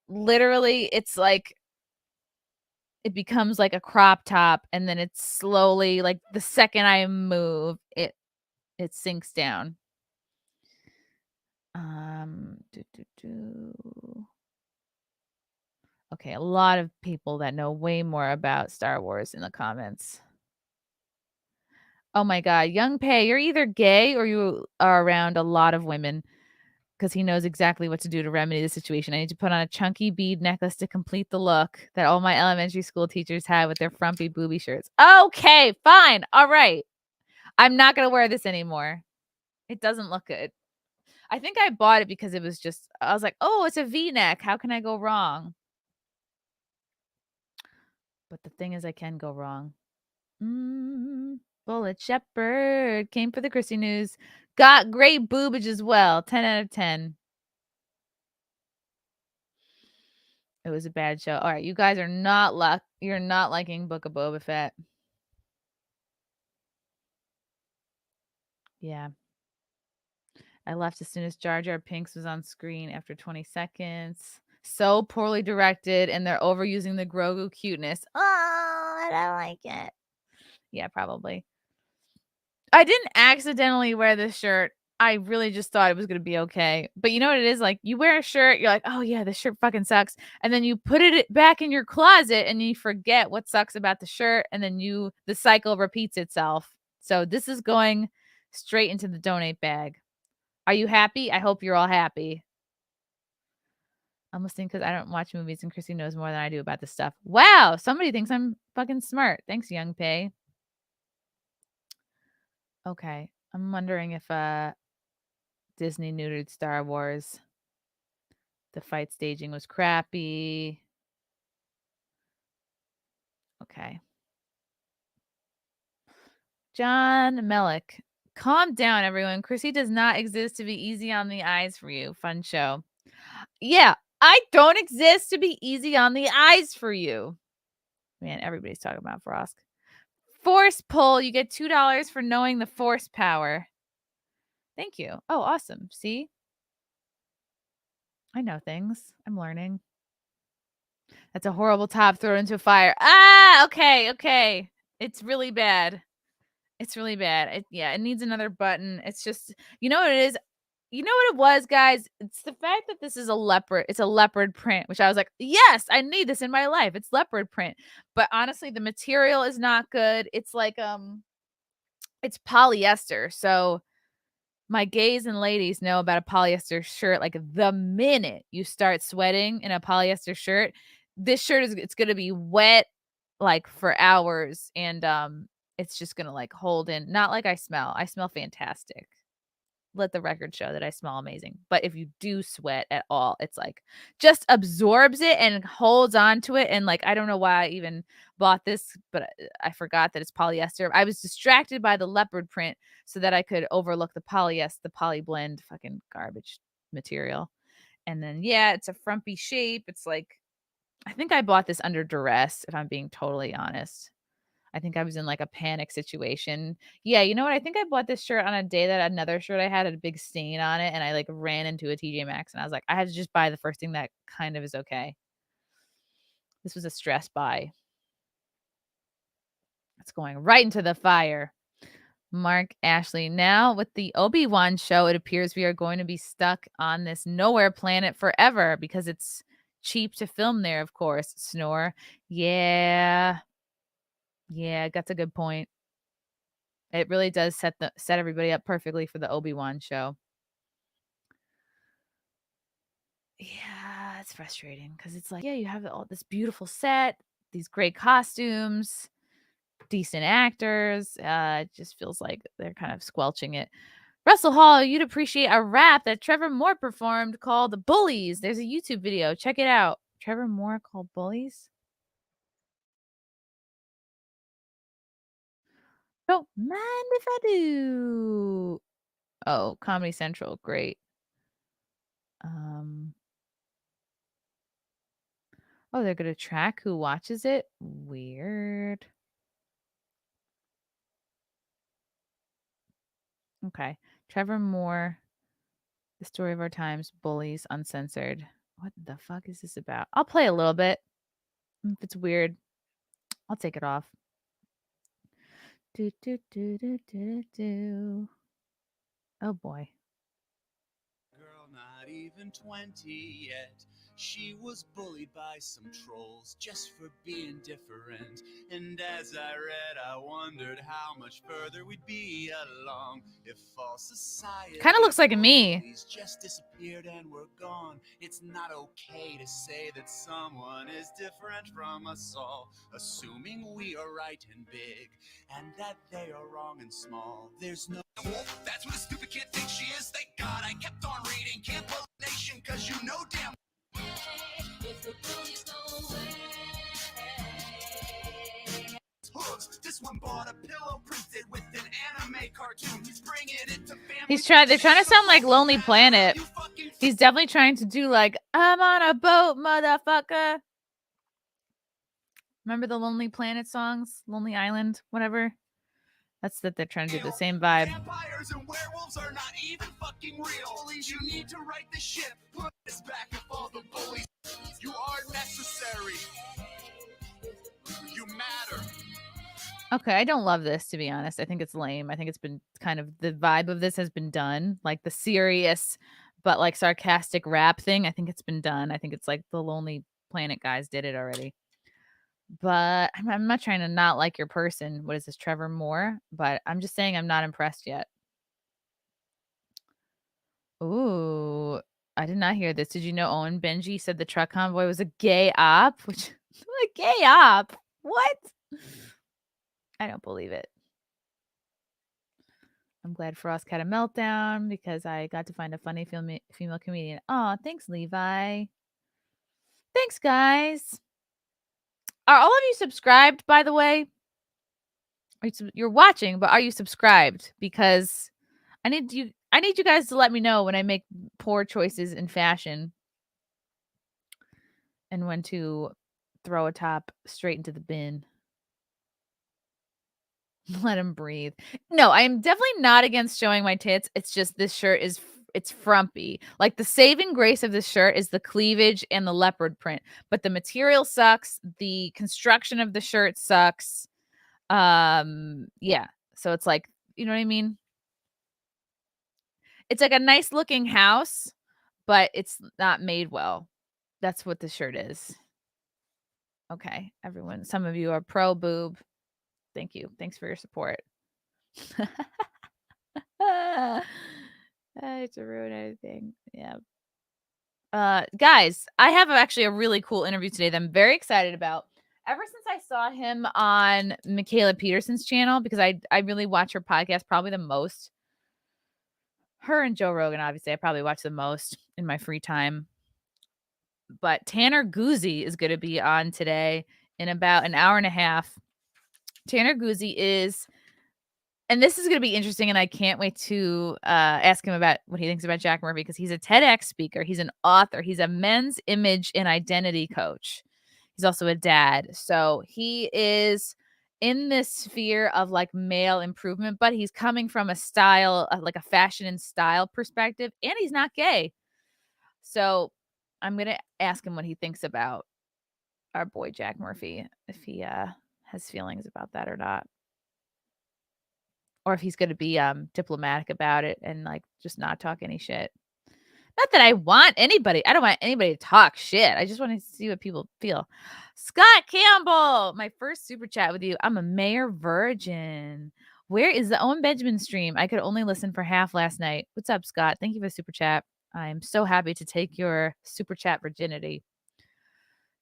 Speaker 1: literally, it's like it becomes like a crop top, and then it's slowly like the second I move, it sinks down. Okay, a lot of people that know way more about Star Wars in the comments. Oh my God, Young Pei, you're either gay or you are around a lot of women because he knows exactly what to do to remedy the situation. I need to put on a chunky bead necklace to complete the look that all my elementary school teachers had with their frumpy booby shirts. Okay, fine. All right. I'm not going to wear this anymore. It doesn't look good. I think I bought it because it was just, I was like, oh, it's a V-neck. How can I go wrong? But the thing is, I can go wrong. Bullet Shepherd came for the Chrissy news. Got great boobage as well. 10 out of 10. It was a bad show. All right, you guys are not you're not liking Book of Boba Fett. Yeah. I left as soon as Jar Jar Binks was on screen after 20 seconds. So poorly directed, and they're overusing the Grogu cuteness. Oh, I don't like it. Yeah, probably. I didn't accidentally wear this shirt. I really just thought it was going to be okay. But you know what it is? Like, you wear a shirt, you're like, oh yeah, this shirt fucking sucks. And then you put it back in your closet and you forget what sucks about the shirt. And then the cycle repeats itself. So this is going straight into the donate bag. Are you happy? I hope you're all happy. I'm listening because I don't watch movies and Chrissy knows more than I do about this stuff. Wow, somebody thinks I'm fucking smart. Thanks, Young Pei. Okay, I'm wondering if Disney neutered Star Wars. The fight staging was crappy. Okay. John Melick. Calm down, everyone. Chrissy does not exist to be easy on the eyes for you. Fun show. Yeah, I don't exist to be easy on the eyes for you. Man, everybody's talking about Frosk. Force pull. You get $2 for knowing the force power. Thank you. Oh, awesome. See? I know things. I'm learning. That's a horrible top thrown into a fire. Ah, okay. It's really bad. It's really bad. It needs another button. It's just, you know what it is? You know what it was, guys? It's the fact that this is it's a leopard print, which I was like, yes, I need this in my life. It's leopard print. But honestly, the material is not good. It's like, it's polyester. So my gays and ladies know about a polyester shirt. Like the minute you start sweating in a polyester shirt, this shirt it's going to be wet like for hours. And, it's just going to like hold in. Not like I smell. I smell fantastic. let the record show that I smell amazing. But if you do sweat at all, it's like just absorbs it and holds on to it. And like, I don't know why I even bought this, but I forgot that it's polyester. I was distracted by the leopard print so that I could overlook the polyester, the poly blend fucking garbage material. And then, yeah, it's a frumpy shape. It's like, I think I bought this under duress, if I'm being totally honest. I think I was in like a panic situation. Yeah, you know what? I think I bought this shirt on a day that another shirt I had a big stain on it, and I like ran into a TJ Maxx, and I was like, I had to just buy the first thing that kind of is okay. This was a stress buy. It's going right into the fire. Mark Ashley. Now with the Obi-Wan show, it appears we are going to be stuck on this nowhere planet forever because it's cheap to film there, of course. Snore. Yeah, that's a good point. It really does set everybody up perfectly for the Obi-Wan show. Yeah, it's frustrating because it's like, yeah, you have all this beautiful set, these great costumes, decent actors. It just feels like they're kind of squelching it. Russell Hall, you'd appreciate a rap that Trevor Moore performed called The Bullies. There's a YouTube video. Check it out. Trevor Moore called Bullies? Don't mind if I do. Oh, Comedy Central. Great. Oh, they're going to track who watches it? Weird. Okay. Trevor Moore, The Story of Our Times, Bullies, Uncensored. What the fuck is this about? I'll play a little bit. If it's weird, I'll take it off. Do, do, do, do, do, do. Oh, boy.
Speaker 10: Girl, not even 20 yet. She was bullied by some trolls just for being different. And as I read, I wondered how much further we'd be along if all society
Speaker 1: Kind of looks like me.
Speaker 10: just disappeared and we're gone. It's not okay to say that someone is different from us all, assuming we are right and big and that they are wrong and small. There's no wolf. That's what a stupid kid thinks she is. Thank God I kept on reading. Can't bully the nation, cause you know damn. This one bought a pillow printed with an anime cartoon. He's bringing it to family.
Speaker 1: They're trying to sound like Lonely Planet. He's definitely trying to do like, I'm on a boat, motherfucker. Remember the Lonely Planet songs? Lonely Island, whatever. That's that they're trying to do the same vibe.
Speaker 10: Vampires and werewolves are not even fucking real. Bullies, you need to right the ship. Put this back of all the bullies. You are necessary. You matter.
Speaker 1: Okay, I don't love this, to be honest. I think it's lame. I think it's been kind of, the vibe of this has been done. Like the serious but like sarcastic rap thing, I think it's been done. I think it's like the Lonely Planet guys did it already. But I'm not trying to not like your person. What is this, Trevor Moore? But I'm just saying I'm not impressed yet. Ooh, I did not hear this. Did you know Owen Benji said the truck convoy was a gay op? Which, a gay op? What? I don't believe it. I'm glad Frost had a meltdown because I got to find a funny female comedian. Oh, thanks, Levi. Thanks, guys. Are all of you subscribed, by the way? You're watching, but are you subscribed? Because I need you guys to let me know when I make poor choices in fashion and when to throw a top straight into the bin. Let him breathe. No, I'm definitely not against showing my tits. It's just this shirt it's frumpy. Like the saving grace of this shirt is the cleavage and the leopard print, but the material sucks. The construction of the shirt sucks. Yeah. So it's like, you know what I mean? It's like a nice looking house, but it's not made well. That's what the shirt is. Okay, everyone. Some of you are pro boob. Thank you. Thanks for your support. It's a ruin anything. Yeah. Guys, I have actually a really cool interview today that I'm very excited about. Ever since I saw him on Michaela Peterson's channel, because I really watch her podcast probably the most. Her and Joe Rogan, obviously, I probably watch the most in my free time. But Tanner Guzzi is going to be on today in about an hour and a half. Tanner Guzzi is, and this is going to be interesting, and I can't wait to ask him about what he thinks about Jack Murphy, because he's a TEDx speaker. He's an author. He's a men's image and identity coach. He's also a dad. So he is in this sphere of like male improvement, but he's coming from a style, like a fashion and style perspective, and he's not gay. So I'm going to ask him what he thinks about our boy Jack Murphy, if he has feelings about that or not. Or if he's going to be diplomatic about it and like just not talk any shit. Not that I don't want anybody to talk shit. I just want to see what people feel. Scott Campbell, my first super chat with you. I'm a Mayr virgin. Where is the Owen Benjamin stream? I could only listen for half last night. What's up, Scott? Thank you for the super chat. I'm so happy to take your super chat virginity.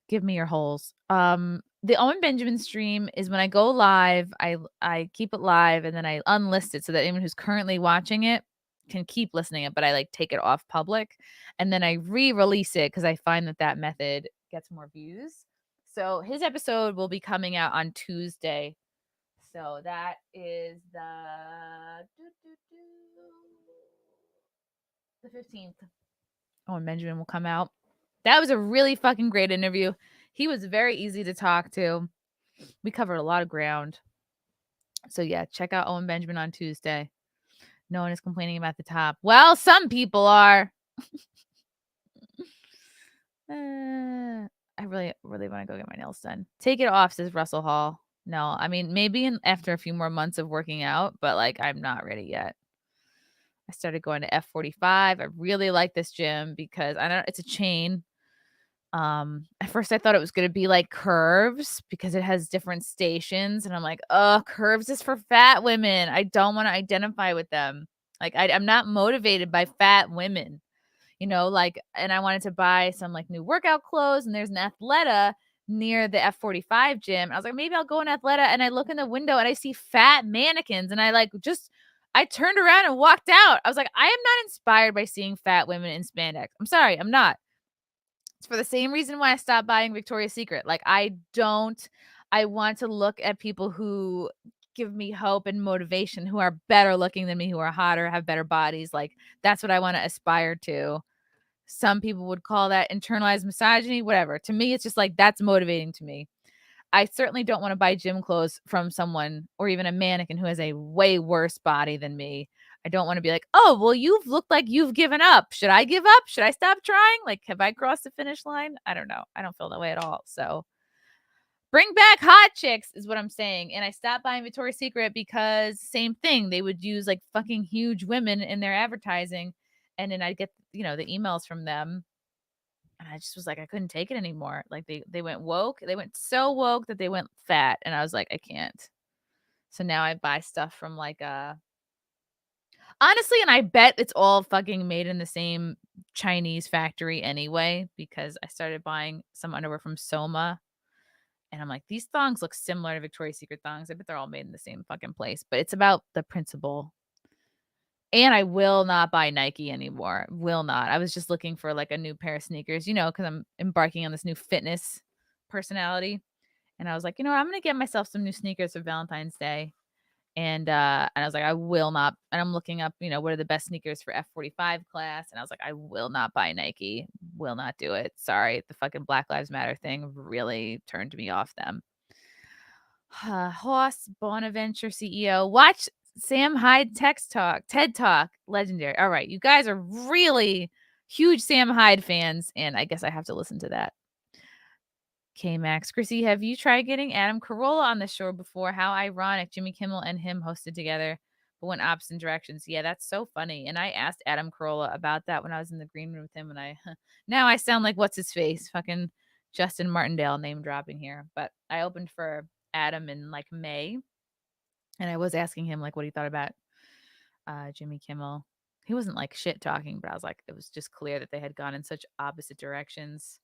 Speaker 1: Give me your holes. The Owen Benjamin stream is when I go live, I keep it live and then I unlist it so that anyone who's currently watching it can keep listening it, but I like take it off public and then I re-release it because I find that method gets more views. So his episode will be coming out on Tuesday. So that is the 15th. Owen Benjamin will come out. That was a really fucking great interview. He was very easy to talk to. We covered a lot of ground. So yeah, check out Owen Benjamin on Tuesday. No one is complaining about the top. Well, some people are. I really want to go get my nails done. Take it off, says Russell Hall. No, I mean, maybe after a few more months of working out, but like I'm not ready yet. I started going to F45. I really like this gym because it's a chain. At first I thought it was going to be like Curves because it has different stations. And I'm like, oh, Curves is for fat women. I don't want to identify with them. Like I'm not motivated by fat women, and I wanted to buy some like new workout clothes, and there's an Athleta near the F45 gym. I was like, maybe I'll go in Athleta, and I look in the window and I see fat mannequins, and I turned around and walked out. I was like, I am not inspired by seeing fat women in spandex. I'm sorry, I'm not. It's for the same reason why I stopped buying Victoria's Secret. Like, I want to look at people who give me hope and motivation, who are better looking than me, who are hotter, have better bodies. Like, that's what I want to aspire to. Some people would call that internalized misogyny, whatever. To me, it's just like, that's motivating to me. I certainly don't want to buy gym clothes from someone or even a mannequin who has a way worse body than me. I don't want to be like, oh, well, you've looked like you've given up. Should I give up? Should I stop trying? Like, have I crossed the finish line? I don't know. I don't feel that way at all. So bring back hot chicks is what I'm saying. And I stopped buying Victoria's Secret because same thing. They would use like fucking huge women in their advertising. And then I'd get, the emails from them. And I just was like, I couldn't take it anymore. Like they went woke. They went so woke that they went fat. And I was like, I can't. So now I buy stuff from like honestly, and I bet it's all fucking made in the same Chinese factory anyway, because I started buying some underwear from Soma. And I'm like, these thongs look similar to Victoria's Secret thongs. I bet they're all made in the same fucking place. But it's about the principle. And I will not buy Nike anymore. Will not. I was just looking for like a new pair of sneakers, because I'm embarking on this new fitness personality. And I was like, I'm going to get myself some new sneakers for Valentine's Day. And I was like, I will not. And I'm looking up, what are the best sneakers for F45 class. And I was like, I will not buy Nike. Will not do it. Sorry. The fucking Black Lives Matter thing really turned me off them. Hoss Bonaventure CEO. Watch Sam Hyde TED Talk, legendary. All right, you guys are really huge Sam Hyde fans, and I guess I have to listen to that. K-Max. Chrissie, have you tried getting Adam Carolla on the show before? How ironic. Jimmy Kimmel and him hosted together, but went opposite directions. Yeah, that's so funny. And I asked Adam Carolla about that when I was in the green room with him, and now I sound like what's his face? Fucking Justin Martindale name dropping here. But I opened for Adam in like May. And I was asking him like what he thought about Jimmy Kimmel. He wasn't like shit talking, but I was like, it was just clear that they had gone in such opposite directions.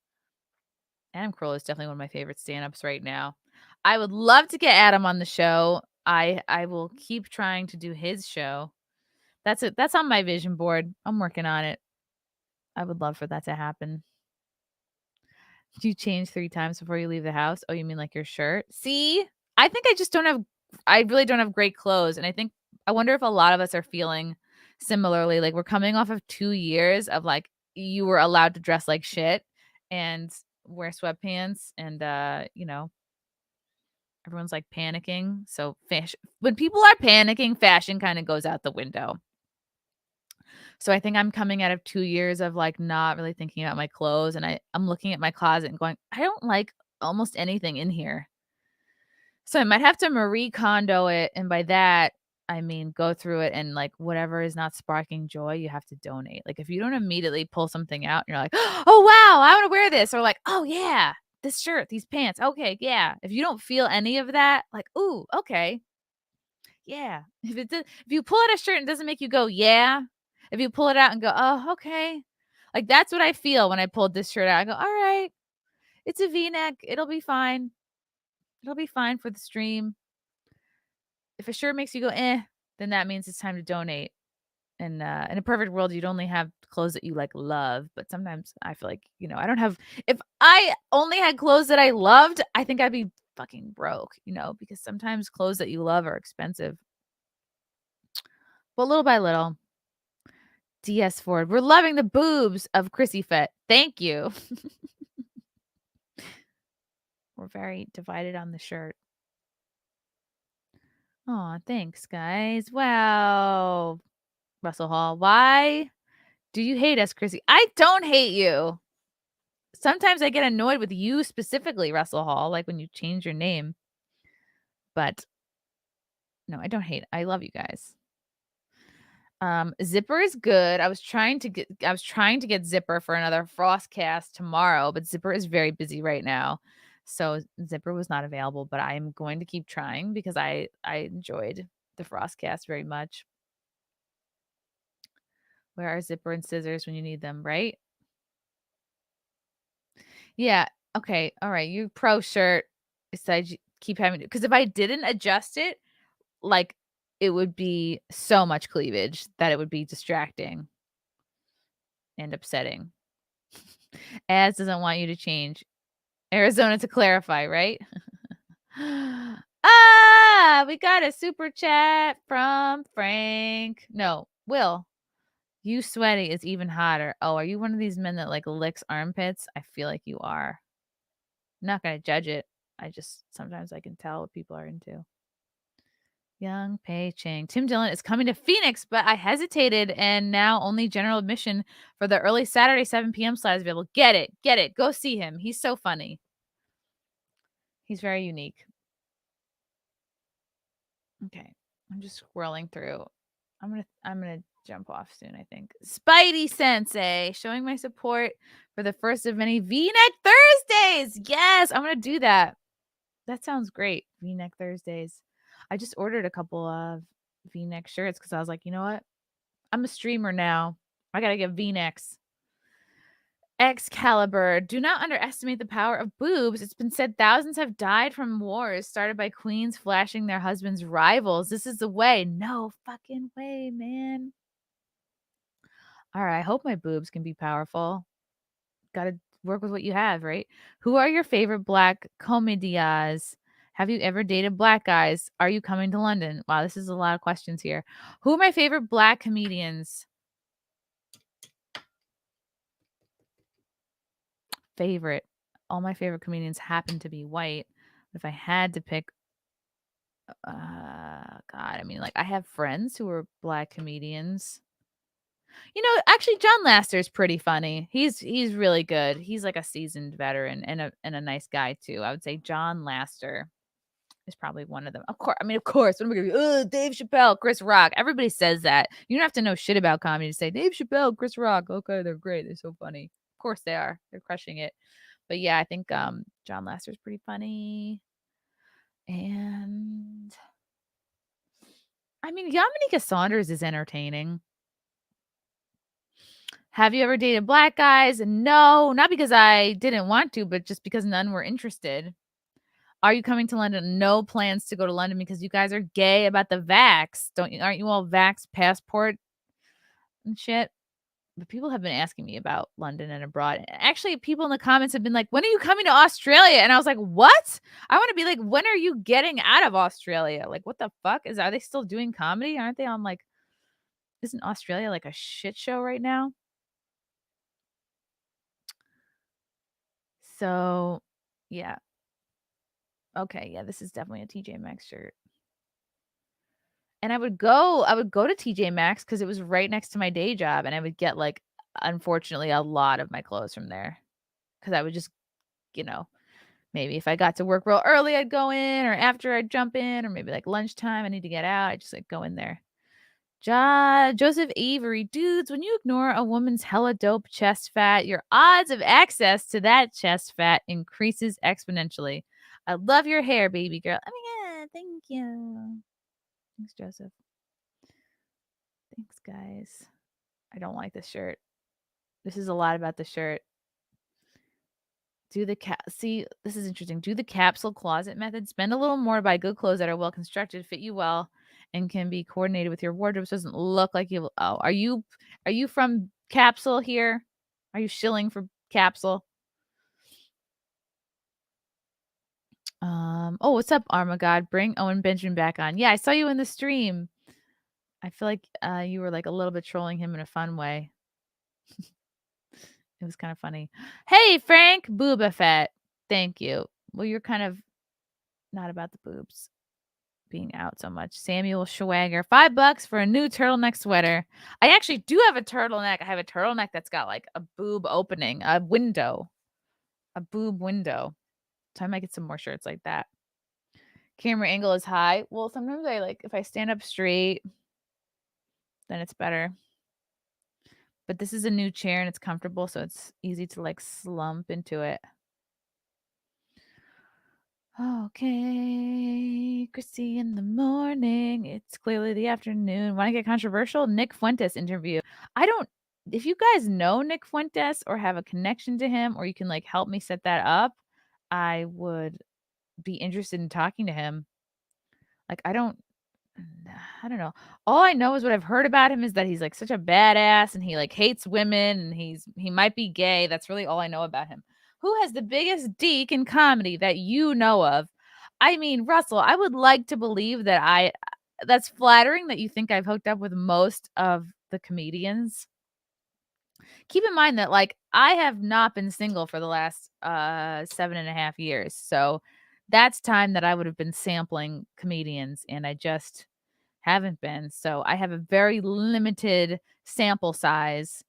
Speaker 1: Adam Carolla is definitely one of my favorite stand-ups right now. I would love to get Adam on the show. I will keep trying to do his show. That's it. That's on my vision board. I'm working on it. I would love for that to happen. Do you change 3 times before you leave the house? Oh, you mean like your shirt? See? I think I really don't have great clothes. And I wonder if a lot of us are feeling similarly. Like we're coming off of 2 years of like you were allowed to dress like shit and wear sweatpants and everyone's like panicking. So when people are panicking, fashion kind of goes out the window. So I think I'm coming out of 2 years of like not really thinking about my clothes, and I'm looking at my closet and going, I don't like almost anything in here. So I might have to Marie Kondo it, and by that I mean go through it and like whatever is not sparking joy, you have to donate. Like if you don't immediately pull something out and you're like, oh wow, I want to wear this, or like, oh yeah, this shirt, these pants, okay, yeah. If you don't feel any of that, like, ooh, okay, yeah. If you pull out a shirt and it doesn't make you go, yeah. If you pull it out and go, oh, okay. Like that's what I feel when I pulled this shirt out. I go, all right, it's a V-neck. It'll be fine. It'll be fine for the stream. If a shirt makes you go, then that means it's time to donate. And in a perfect world, you'd only have clothes that you like love. But sometimes I feel like, I don't have, if I only had clothes that I loved, I think I'd be fucking broke, because sometimes clothes that you love are expensive. But little by little, DS Ford, we're loving the boobs of Chrissie Fett. Thank you. We're very divided on the shirt. Oh, thanks, guys. Wow. Russell Hall, why do you hate us, Chrissie? I don't hate you. Sometimes I get annoyed with you specifically, Russell Hall, like when you change your name. But no, I don't hate. I love you guys. Zipper is good. I was trying to get Zipper for another Frostcast tomorrow, but Zipper is very busy right now. So Zipper was not available, but I am going to keep trying because I enjoyed the Frostcast very much. Where are Zipper and scissors when you need them, right? Yeah. Okay. All right. You pro shirt. Besides, keep having to, because if I didn't adjust it, like it would be so much cleavage that it would be distracting and upsetting. Az doesn't want you to change. Arizona to clarify, right? We got a super chat from Frank. No, Will. You sweaty is even hotter. Oh, are you one of these men that like licks armpits? I feel like you are. I'm not going to judge it. Sometimes I can tell what people are into. Young Pei Chang. Tim Dillon is coming to Phoenix, but I hesitated, and now only general admission for the early Saturday 7 p.m. slot is available. Get it. Go see him. He's so funny. He's very unique. Okay, I'm just scrolling through. I'm gonna jump off soon, I think. Spidey Sensei showing my support for the first of many V-neck Thursdays. Yes, I'm gonna do that. That sounds great. V-neck Thursdays. I just ordered a couple of V-neck shirts because I was like, you know what? I'm a streamer now. I gotta get V-necks. Excalibur. Do not underestimate the power of boobs. It's been said thousands have died from wars started by queens flashing their husbands' rivals. This is the way. No fucking way, man. All right. I hope my boobs can be powerful. Gotta work with what you have, right? Who are your favorite black comedians? Have you ever dated black guys? Are you coming to London? Wow, this is a lot of questions here. Who are my favorite black comedians? Favorite. All my favorite comedians happen to be white. If I had to pick, God, I mean, like I have friends who are black comedians. Actually, John Lasseter is pretty funny. He's really good. He's like a seasoned veteran and a nice guy too. I would say John Lasseter is probably one of them. Of course. What am I gonna be? Dave Chappelle, Chris Rock. Everybody says that. You don't have to know shit about comedy to say Dave Chappelle, Chris Rock. Okay, they're great. They're so funny. Of course they are. They're crushing it. But yeah, I think John Lasseter is pretty funny. And Yamanika Saunders is entertaining. Have you ever dated black guys? No, not because I didn't want to, but just because none were interested. Are you coming to London? No plans to go to London because you guys are gay about the vax. Aren't you all vax passport and shit. But people have been asking me about London and abroad. Actually, people in the comments have been like, when are you coming to Australia? And I was like, what? I want to be like, when are you getting out of Australia? Like, what the fuck? Are they still doing comedy? Aren't they on like, isn't Australia like a shit show right now? So, yeah. Okay, yeah, this is definitely a TJ Maxx shirt. And I would go to TJ Maxx because it was right next to my day job, and I would get like, unfortunately, a lot of my clothes from there. Because I would just, you know, maybe if I got to work real early, I'd go in, or after I'd jump in, or maybe like lunchtime, I need to get out. I just like go in there. Joseph Avery, dudes, when you ignore a woman's hella dope chest fat, your odds of access to that chest fat increases exponentially. I love your hair, baby girl. Oh my God, thank you. Thanks, Joseph. Thanks, guys. I don't like this shirt. This is a lot about the shirt. See, this is interesting. Do the capsule closet method. Spend a little more, buy good clothes that are well constructed, fit you well, and can be coordinated with your wardrobe so it doesn't look like you. Oh, are you from Capsule here? Are you shilling for Capsule? Oh, what's up, Armagod? Bring Owen Benjamin back on. Yeah, I saw you in the stream. I feel like you were like a little bit trolling him in a fun way. It was kind of funny. Hey, Frank Boba Fett. Thank you. Well, you're kind of not about the boobs being out so much. Samuel Schwager, $5 for a new turtleneck sweater. I actually do have a turtleneck. I have a turtleneck that's got like a boob opening, a boob window. So I might get some more shirts like that. Camera angle is high. Well, sometimes I like, if I stand up straight, then it's better. But this is a new chair and it's comfortable, so it's easy to like slump into it. Okay, Chrissie in the morning. It's clearly the afternoon. Want to get controversial? Nick Fuentes interview. If you guys know Nick Fuentes or have a connection to him, or you can like help me set that up, I would be interested in talking to him. Like, I don't know. All I know is what I've heard about him is that he's like such a badass and he like hates women and he might be gay. That's really all I know about him. Who has the biggest deek in comedy that you know of? I mean, Russell, I would like to believe that that's flattering that you think I've hooked up with most of the comedians. Keep in mind that like I have not been single for the last 7.5 years. So that's time that I would have been sampling comedians and I just haven't been. So I have a very limited sample size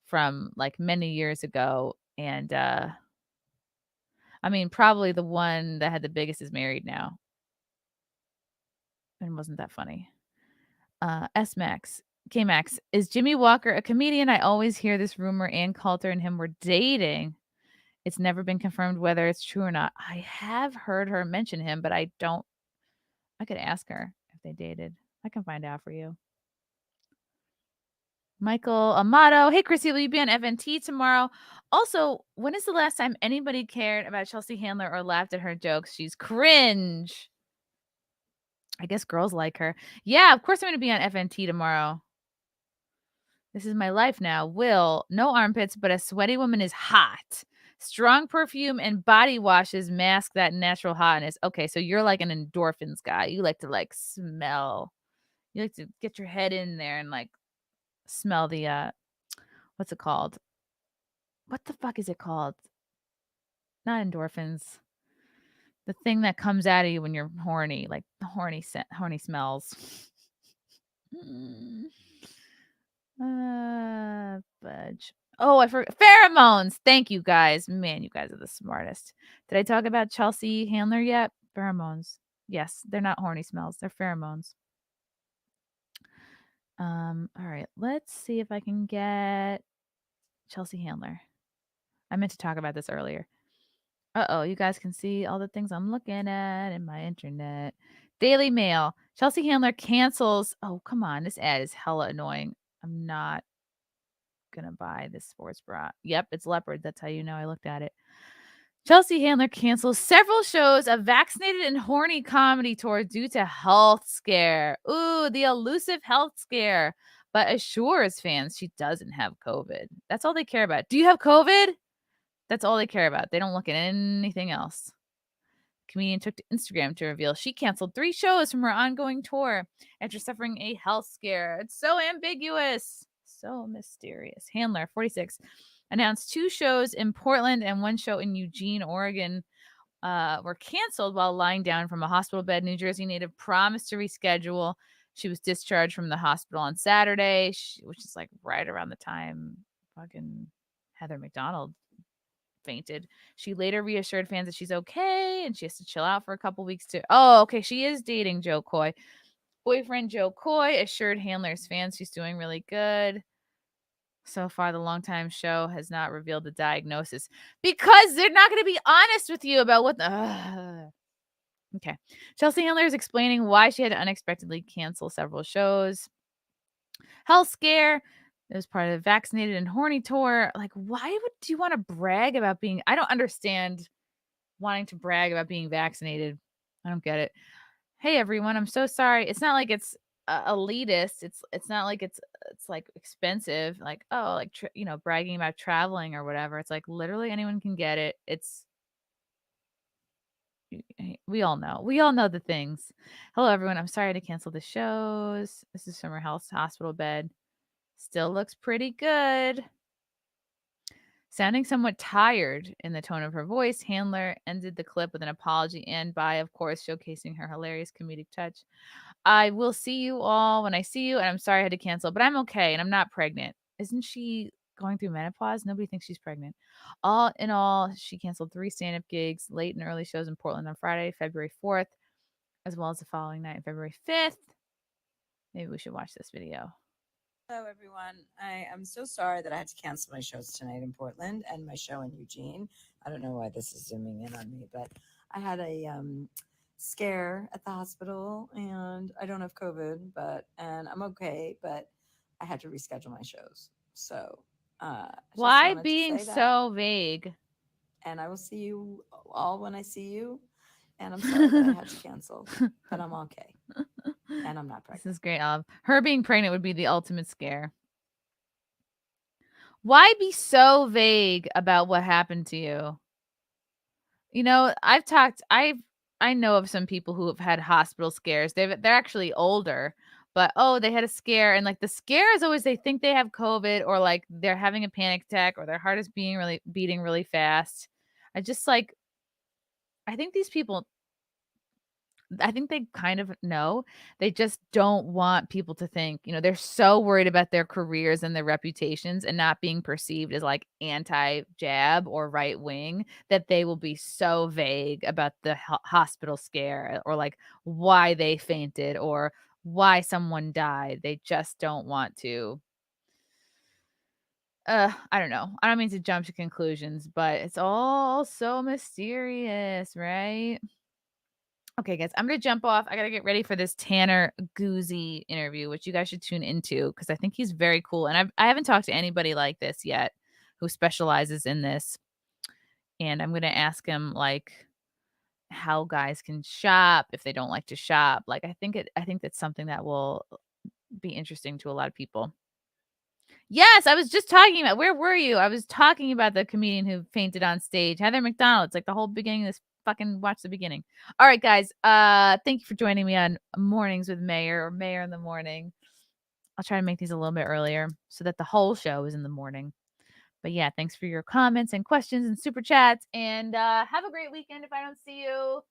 Speaker 1: from like many years ago. And I mean, probably the one that had the biggest is married now. And wasn't that funny? K-Max, is Jimmy Walker a comedian? I always hear this rumor Ann Coulter and him were dating. It's never been confirmed whether it's true or not. I have heard her mention him, but I could ask her if they dated. I can find out for you. Michael Amato. Hey, Chrissie, will you be on FNT tomorrow? Also, when is the last time anybody cared about Chelsea Handler or laughed at her jokes? She's cringe. I guess girls like her. Yeah, of course I'm going to be on FNT tomorrow. This is my life now. Will, no armpits, but a sweaty woman is hot. Strong perfume and body washes mask that natural hotness. Okay, so you're like an endorphins guy. You like to like smell. You like to get your head in there and like smell the what's it called? What the fuck is it called? Not endorphins. The thing that comes out of you when you're horny, like the horny smells. Fudge. Oh, I forgot pheromones. Thank you guys. Man, you guys are the smartest. Did I talk about Chelsea Handler yet? Pheromones. Yes, they're not horny smells. They're pheromones. All right. Let's see if I can get Chelsea Handler. I meant to talk about this earlier. Uh-oh, you guys can see all the things I'm looking at in my internet. Daily Mail. Chelsea Handler cancels. Oh, come on. This ad is hella annoying. I'm not going to buy this sports bra. Yep, it's leopard. That's how you know I looked at it. Chelsea Handler cancels several shows of vaccinated and horny comedy tour due to health scare. Ooh, the elusive health scare. but assures fans she doesn't have COVID. That's all they care about. Do you have COVID? That's all they care about. They don't look at anything else. Comedian took to Instagram to reveal she canceled 3 shows from her ongoing tour after suffering a health scare. It's so ambiguous, so mysterious. Handler, 46, announced 2 shows in Portland and 1 show in Eugene, Oregon were canceled while lying down from a hospital bed. New Jersey native promised to reschedule. She was discharged from the hospital on Saturday, which is like right around the time fucking Heather McDonald fainted. She later reassured fans that she's okay and she has to chill out for a couple weeks to. Oh, okay. She is dating Joe Coy. Boyfriend Joe Coy assured Handler's fans she's doing really good. So far, the longtime show has not revealed the diagnosis because they're not going to be honest with you about what the. Okay. Chelsea Handler is explaining why she had to unexpectedly cancel several shows. Health scare. It was part of the vaccinated and horny tour. Like, why would you want to brag about being? I don't understand wanting to brag about being vaccinated. I don't get it. Hey everyone, I'm so sorry. It's not like it's elitist. It's not like it's like expensive. Like, oh, like bragging about traveling or whatever. It's like literally anyone can get it. It's we all know the things. Hello everyone. I'm sorry to cancel the shows. This is from her hospital bed. Still looks pretty good. Sounding somewhat tired in the tone of her voice, Handler ended the clip with an apology and by, of course, showcasing her hilarious comedic touch. I will see you all when I see you, and I'm sorry I had to cancel, but I'm okay, and I'm not pregnant. Isn't she going through menopause? Nobody thinks she's pregnant. All in all, she canceled 3 stand-up gigs, late and early shows in Portland on Friday, February 4th, as well as the following night, February 5th. Maybe we should watch this video.
Speaker 11: Hello, everyone. I am so sorry that I had to cancel my shows tonight in Portland and my show in Eugene. I don't know why this is zooming in on me, but I had a scare at the hospital and I don't have COVID, and I'm okay, but I had to reschedule my shows. So
Speaker 1: why being so vague?
Speaker 11: And I will see you all when I see you. And I'm sorry that I had to cancel, but I'm okay. And I'm not pregnant.
Speaker 1: This is great. Her being pregnant would be the ultimate scare. Why be so vague about what happened to you? You know, I know of some people who have had hospital scares. They're actually older, but they had a scare, and like the scare is always they think they have COVID or like they're having a panic attack or their heart is beating really fast. I think these people, I think they kind of know. They just don't want people to think, they're so worried about their careers and their reputations and not being perceived as like anti-jab or right wing that they will be so vague about the hospital scare or like why they fainted or why someone died. They just don't want to. I don't know. I don't mean to jump to conclusions, but it's all so mysterious, right? Okay, guys, I'm going to jump off. I got to get ready for this Tanner Guzzi interview, which you guys should tune into because I think he's very cool. And I haven't talked to anybody like this yet who specializes in this. And I'm going to ask him like how guys can shop if they don't like to shop. Like I think that's something that will be interesting to a lot of people. Yes, I was just talking about, where were you? I was talking about the comedian who fainted on stage, Heather McDonald. It's like the whole beginning of this. Fucking watch the beginning. All right, guys. Thank you for joining me on Mornings with Mayr or Mayr in the Morning. I'll try to make these a little bit earlier so that the whole show is in the morning. But yeah, thanks for your comments and questions and super chats. And have a great weekend if I don't see you.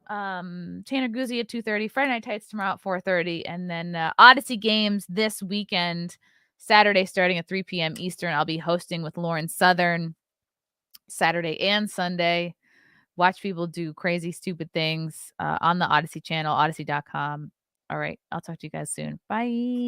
Speaker 1: Tanner Guzzi at 2:30, Friday Night Tights tomorrow at 4:30, and then Odyssey Games this weekend, Saturday starting at 3 p.m. Eastern. I'll be hosting with Lauren Southern Saturday and Sunday. Watch people do crazy, stupid things on the Odyssey channel, odyssey.com. All right. I'll talk to you guys soon. Bye.